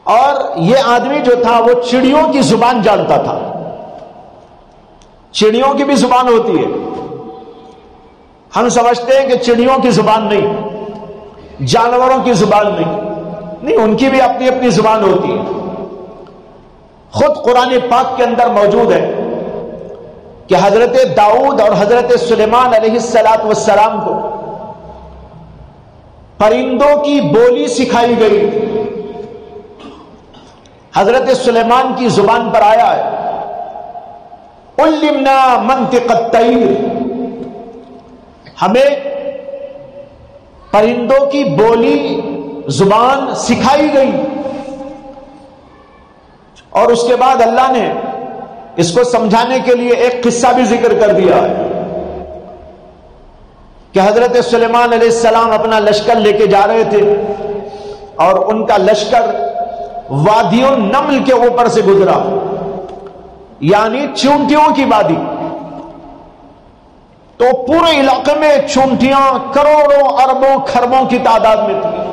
اور یہ آدمی جو تھا وہ چڑیوں کی زبان جانتا تھا. چڑیوں کی بھی زبان ہوتی ہے. ہم سمجھتے ہیں کہ چڑیوں کی زبان نہیں, جانوروں کی زبان نہیں, ان کی بھی اپنی اپنی زبان ہوتی ہے. خود قرآن پاک کے اندر موجود ہے کہ حضرت داؤد اور حضرت سلیمان علیہ السلام کو پرندوں کی بولی سکھائی گئی. حضرت سلیمان کی زبان پر آیا ہے علمنا منطق الطیر, ہمیں پرندوں کی بولی زبان سکھائی گئی. اور اس کے بعد اللہ نے اس کو سمجھانے کے لیے ایک قصہ بھی ذکر کر دیا ہے کہ حضرت سلیمان علیہ السلام اپنا لشکر لے کے جا رہے تھے اور ان کا لشکر وادی النمل کے اوپر سے گزرا, یعنی چونٹیوں کی وادی. تو پورے علاقے میں چونٹیاں کروڑوں اربوں خربوں کی تعداد میں تھی.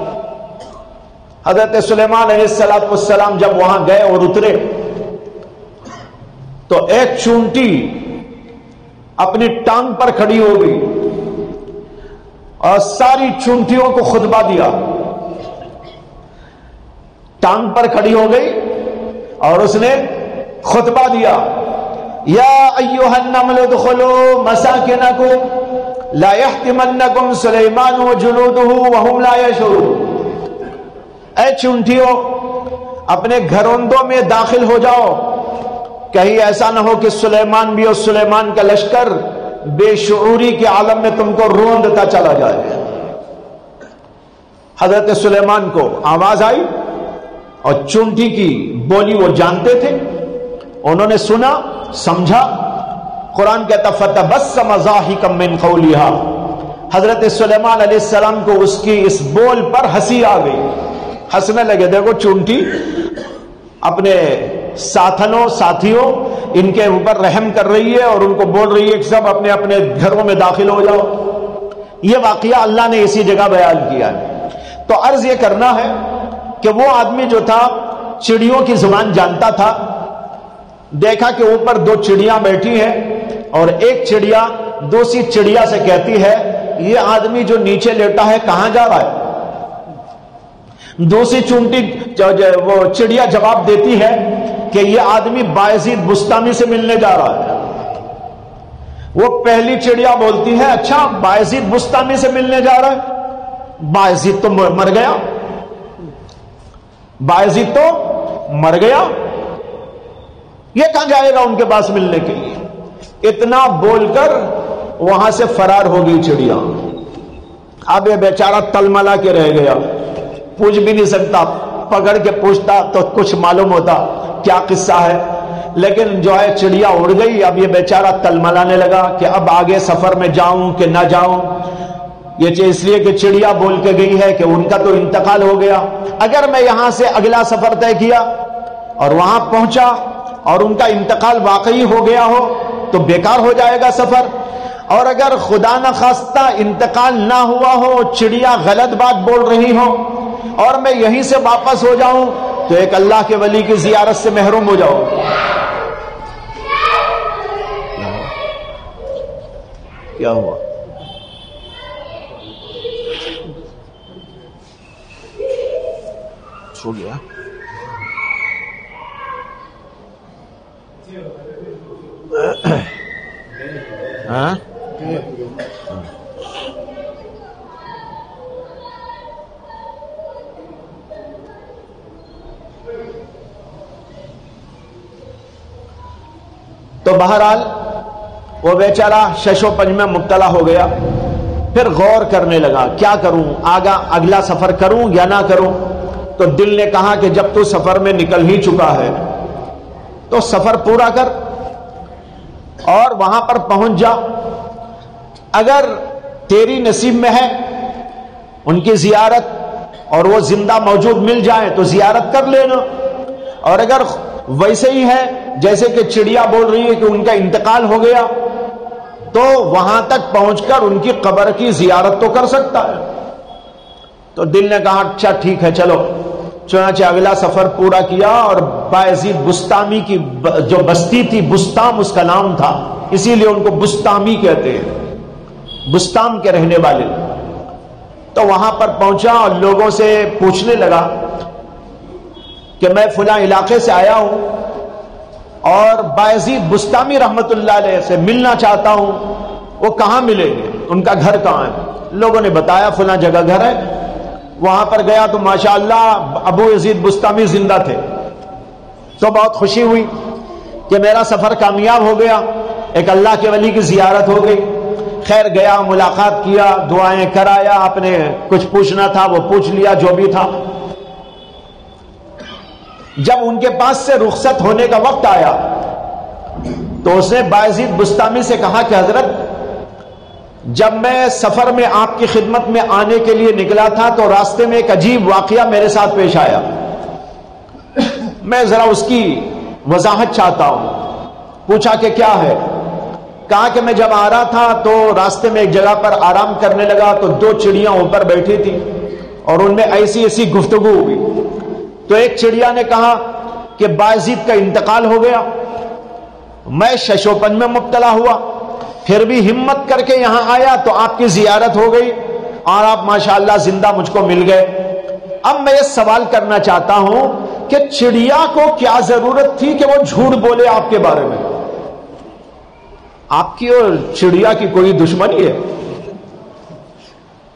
حضرت سلیمان علیہ السلام جب وہاں گئے اور اترے تو ایک چونٹی اپنی ٹانگ پر کھڑی ہو گئی اور ساری چونٹیوں کو خطبہ دیا. ٹانگ پر کھڑی ہو گئی اور اس نے خطبہ دیا, یا ایھا النمل ادخلوا مساکنکم لا یحطمنکم سلیمان وجنودہ وہم لا یشعرون. اے چونٹیوں, اپنے گھروندوں میں داخل ہو جاؤ, کہیں ایسا نہ ہو کہ سلیمان بھی اور سلیمان کا لشکر بے شعوری کے عالم میں تم کو روندتا چلا جائے. حضرت سلیمان کو آواز آئی اور چونٹی کی بولی وہ جانتے تھے, انہوں نے سنا سمجھا. قرآن کہتا فتبسم ضاحکا من قولھا, حضرت سلیمان علیہ السلام کو اس کی اس بول پر ہنسی آ گئی, ہنسنے لگے. دیکھو چونٹی اپنے ساتھیوں ان کے اوپر رحم کر رہی ہے اور ان کو بول رہی ہے کہ سب اپنے اپنے گھروں میں داخل ہو جاؤ. یہ واقعہ اللہ نے اسی جگہ بیان کیا ہے. تو عرض یہ کرنا ہے کہ وہ آدمی جو تھا چڑیوں کی زبان جانتا تھا, دیکھا کہ اوپر دو چڑیاں بیٹھی ہیں اور ایک چڑیا دوسری چڑیا سے کہتی ہے یہ آدمی جو نیچے لیٹا ہے کہاں جا رہا ہے. دوسری چونٹی وہ چڑیا جواب دیتی ہے کہ یہ آدمی بایزید بستامی سے ملنے جا رہا ہے. وہ پہلی چڑیا بولتی ہے اچھا بایزید بستامی سے ملنے جا رہا ہے, بایزید تو مر گیا, بایزید تو مر گیا, یہ کہاں جائے گا ان کے پاس ملنے کے لیے. اتنا بول کر وہاں سے فرار ہو گئی چڑیا. اب یہ بیچارہ تلملا کے رہ گیا, پوچھ بھی نہیں سکتا, پکڑ کے پوچھتا تو کچھ معلوم ہوتا کیا قصہ ہے, لیکن جو ہے چڑیا اڑ گئی. اب یہ بیچارہ تلملانے لگا کہ اب آگے سفر میں جاؤں کہ نہ جاؤں. یہ اس لیے کہ چڑیا بول کے گئی ہے کہ ان کا تو انتقال ہو گیا, اگر میں یہاں سے اگلا سفر طے کیا اور وہاں پہنچا اور ان کا انتقال واقعی ہو گیا ہو تو بیکار ہو جائے گا سفر, اور اگر خدا نخواستہ انتقال نہ ہوا ہو, چڑیا غلط بات بول رہی ہو اور میں یہیں سے واپس ہو جاؤں تو ایک اللہ کے ولی کی زیارت سے محروم ہو جاؤں. کیا ہوا؟ چھو گیا. ہاں تو بہرحال وہ بیچارہ شش و پنج میں مبتلا ہو گیا. پھر غور کرنے لگا کیا کروں, اگلا سفر کروں یا نہ کروں. تو دل نے کہا کہ جب تو سفر میں نکل ہی چکا ہے تو سفر پورا کر اور وہاں پر پہنچ جا. اگر تیری نصیب میں ہے ان کی زیارت اور وہ زندہ موجود مل جائیں تو زیارت کر لینا, اور اگر ویسے ہی ہے جیسے کہ چڑیا بول رہی ہے کہ ان کا انتقال ہو گیا تو وہاں تک پہنچ کر ان کی قبر کی زیارت تو کر سکتا ہے. تو دل نے کہا اچھا ٹھیک ہے چلو. چنانچہ اگلا سفر پورا کیا اور بایزید بستامی کی جو بستی تھی, بستام اس کا نام تھا, اسی لیے ان کو بستامی کہتے ہیں, بستام کے رہنے والے. تو وہاں پر پہنچا اور لوگوں سے پوچھنے لگا کہ میں فلاں علاقے سے آیا ہوں اور بایزید بستامی رحمت اللہ علیہ سے ملنا چاہتا ہوں, وہ کہاں ملیں گے, ان کا گھر کہاں ہے. لوگوں نے بتایا فلاں جگہ گھر ہے. وہاں پر گیا تو ماشاءاللہ ابو یزید بستامی زندہ تھے. تو بہت خوشی ہوئی کہ میرا سفر کامیاب ہو گیا, ایک اللہ کے ولی کی زیارت ہو گئی. خیر گیا, ملاقات کیا, دعائیں کرایا, اپنے کچھ پوچھنا تھا وہ پوچھ لیا جو بھی تھا. جب ان کے پاس سے رخصت ہونے کا وقت آیا تو اس نے بایزید بستامی سے کہا کہ حضرت جب میں سفر میں آپ کی خدمت میں آنے کے لیے نکلا تھا تو راستے میں ایک عجیب واقعہ میرے ساتھ پیش آیا, میں ذرا اس کی وضاحت چاہتا ہوں. پوچھا کہ کیا ہے. کہا کہ میں جب آ رہا تھا تو راستے میں ایک جگہ پر آرام کرنے لگا تو دو چڑیاں اوپر بیٹھی تھی اور ان میں ایسی ایسی گفتگو ہوئی. تو ایک چڑیا نے کہا کہ بایزید کا انتقال ہو گیا. میں ششوپن میں مبتلا ہوا, پھر بھی ہمت کر کے یہاں آیا تو آپ کی زیارت ہو گئی اور آپ ماشاءاللہ زندہ مجھ کو مل گئے. اب میں یہ سوال کرنا چاہتا ہوں کہ چڑیا کو کیا ضرورت تھی کہ وہ جھوٹ بولے آپ کے بارے میں؟ آپ کی اور چڑیا کی کوئی دشمنی ہے؟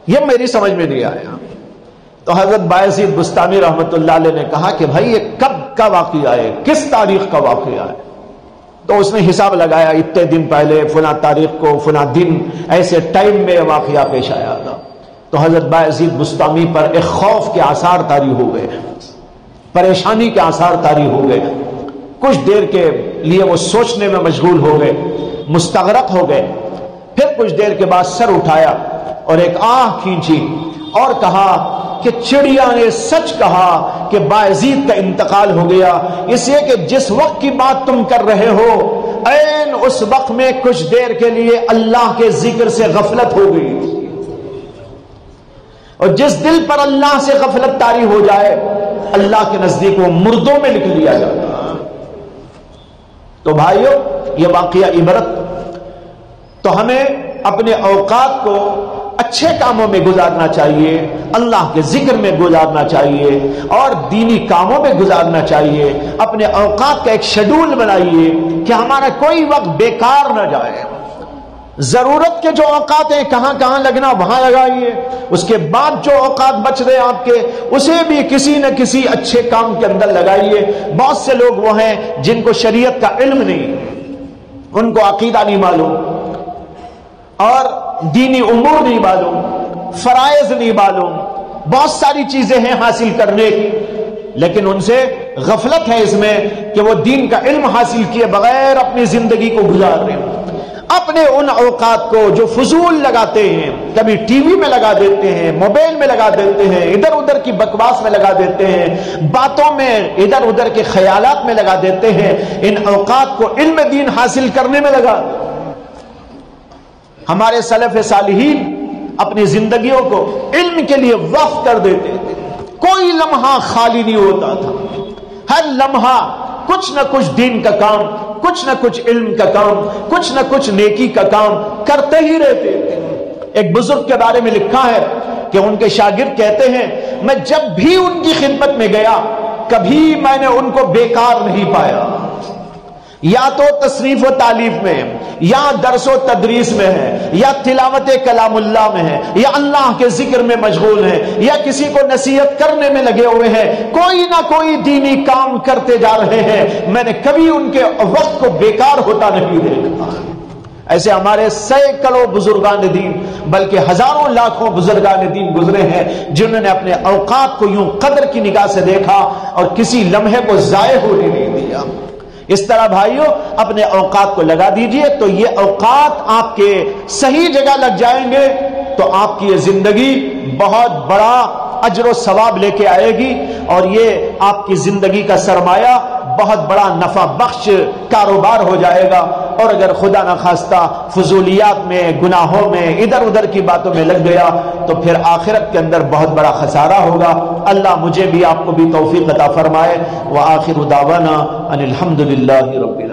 یہ میری سمجھ میں نہیں آیا. تو حضرت بایزید بستامی رحمت اللہ علیہ نے کہا کہ بھائی یہ کب کا واقعہ ہے, کس تاریخ کا واقعہ ہے؟ تو اس نے حساب لگایا, اتنے دن پہلے فلاں تاریخ کو فلاں دن ایسے ٹائم میں واقعہ پیش آیا تھا. تو حضرت بایزید بستامی پر ایک خوف کے آثار طاری ہو گئے, پریشانی کے آثار طاری ہو گئے. کچھ دیر کے لیے وہ سوچنے میں مشغول ہو گئے, مستغرق ہو گئے. پھر کچھ دیر کے بعد سر اٹھایا اور ایک آہ کھینچی اور کہا کہ چڑیا نے سچ کہا کہ بایزید کا انتقال ہو گیا, اس لیے کہ جس وقت کی بات تم کر رہے ہو عین اس وقت میں کچھ دیر کے لیے اللہ کے ذکر سے غفلت ہو گئی, اور جس دل پر اللہ سے غفلت طاری ہو جائے اللہ کے نزدیک وہ مردوں میں لکھ لیا جاتا. تو بھائیو یہ واقعہ عبرت. تو ہمیں اپنے اوقات کو اچھے کاموں میں گزارنا چاہیے, اللہ کے ذکر میں گزارنا چاہیے اور دینی کاموں میں گزارنا چاہیے. اپنے اوقات کا ایک شیڈول بنائیے کہ ہمارا کوئی وقت بیکار نہ جائے. ضرورت کے جو اوقات ہیں کہاں کہاں لگنا وہاں لگائیے, اس کے بعد جو اوقات بچ رہے آپ کے اسے بھی کسی نہ کسی اچھے کام کے اندر لگائیے. بہت سے لوگ وہ ہیں جن کو شریعت کا علم نہیں, ان کو عقیدہ نہیں معلوم اور دینی امور نہیں معلوم, فرائض نہیں معلوم, بہت ساری چیزیں ہیں حاصل کرنے کی, لیکن ان سے غفلت ہے اس میں کہ وہ دین کا علم حاصل کیے بغیر اپنی زندگی کو گزار رہے ہیں. اپنے ان اوقات کو جو فضول لگاتے ہیں, کبھی ٹی وی میں لگا دیتے ہیں, موبائل میں لگا دیتے ہیں, ادھر ادھر کی بکواس میں لگا دیتے ہیں, باتوں میں ادھر ادھر کے خیالات میں لگا دیتے ہیں, ان اوقات کو علم دین حاصل کرنے میں لگا. ہمارے سلف صالحین اپنی زندگیوں کو علم کے لیے وقف کر دیتے تھے, کوئی لمحہ خالی نہیں ہوتا تھا, ہر لمحہ کچھ نہ کچھ دین کا کام, کچھ نہ کچھ علم کا کام, کچھ نہ کچھ نیکی کا کام کرتے ہی رہتے تھے. ایک بزرگ کے بارے میں لکھا ہے کہ ان کے شاگرد کہتے ہیں میں جب بھی ان کی خدمت میں گیا کبھی میں نے ان کو بیکار نہیں پایا. یا تو تصنیف و تعلیف میں ہے، یا درس و تدریس میں ہے، یا تلاوت کلام اللہ میں ہے، یا اللہ کے ذکر میں مشغول ہے، یا کسی کو نصیحت کرنے میں لگے ہوئے ہیں، کوئی نہ کوئی دینی کام کرتے جا رہے ہیں، میں نے کبھی ان کے وقت کو بیکار ہوتا نہیں دیکھا۔ ایسے ہمارے سینکڑوں بزرگان دین بلکہ ہزاروں لاکھوں بزرگان دین گزرے ہیں جنہوں نے اپنے اوقات کو یوں قدر کی نگاہ سے دیکھا اور کسی لمحے کو ضائع ہونے نہیں دیا۔ اس طرح بھائیوں اپنے اوقات کو لگا دیجئے تو یہ اوقات آپ کے صحیح جگہ لگ جائیں گے تو آپ کی یہ زندگی بہت بڑا اجر و ثواب لے کے آئے گی، اور یہ آپ کی زندگی کا سرمایہ بہت بڑا نفع بخش کاروبار ہو جائے گا۔ اور اگر خدا نخواستہ فضولیات میں، گناہوں میں، ادھر ادھر کی باتوں میں لگ گیا تو پھر آخرت کے اندر بہت بڑا خسارہ ہوگا۔ اللہ مجھے بھی آپ کو بھی توفیق عطا فرمائے۔ وآخر دعوانا ان الحمد للہ رب العالمین۔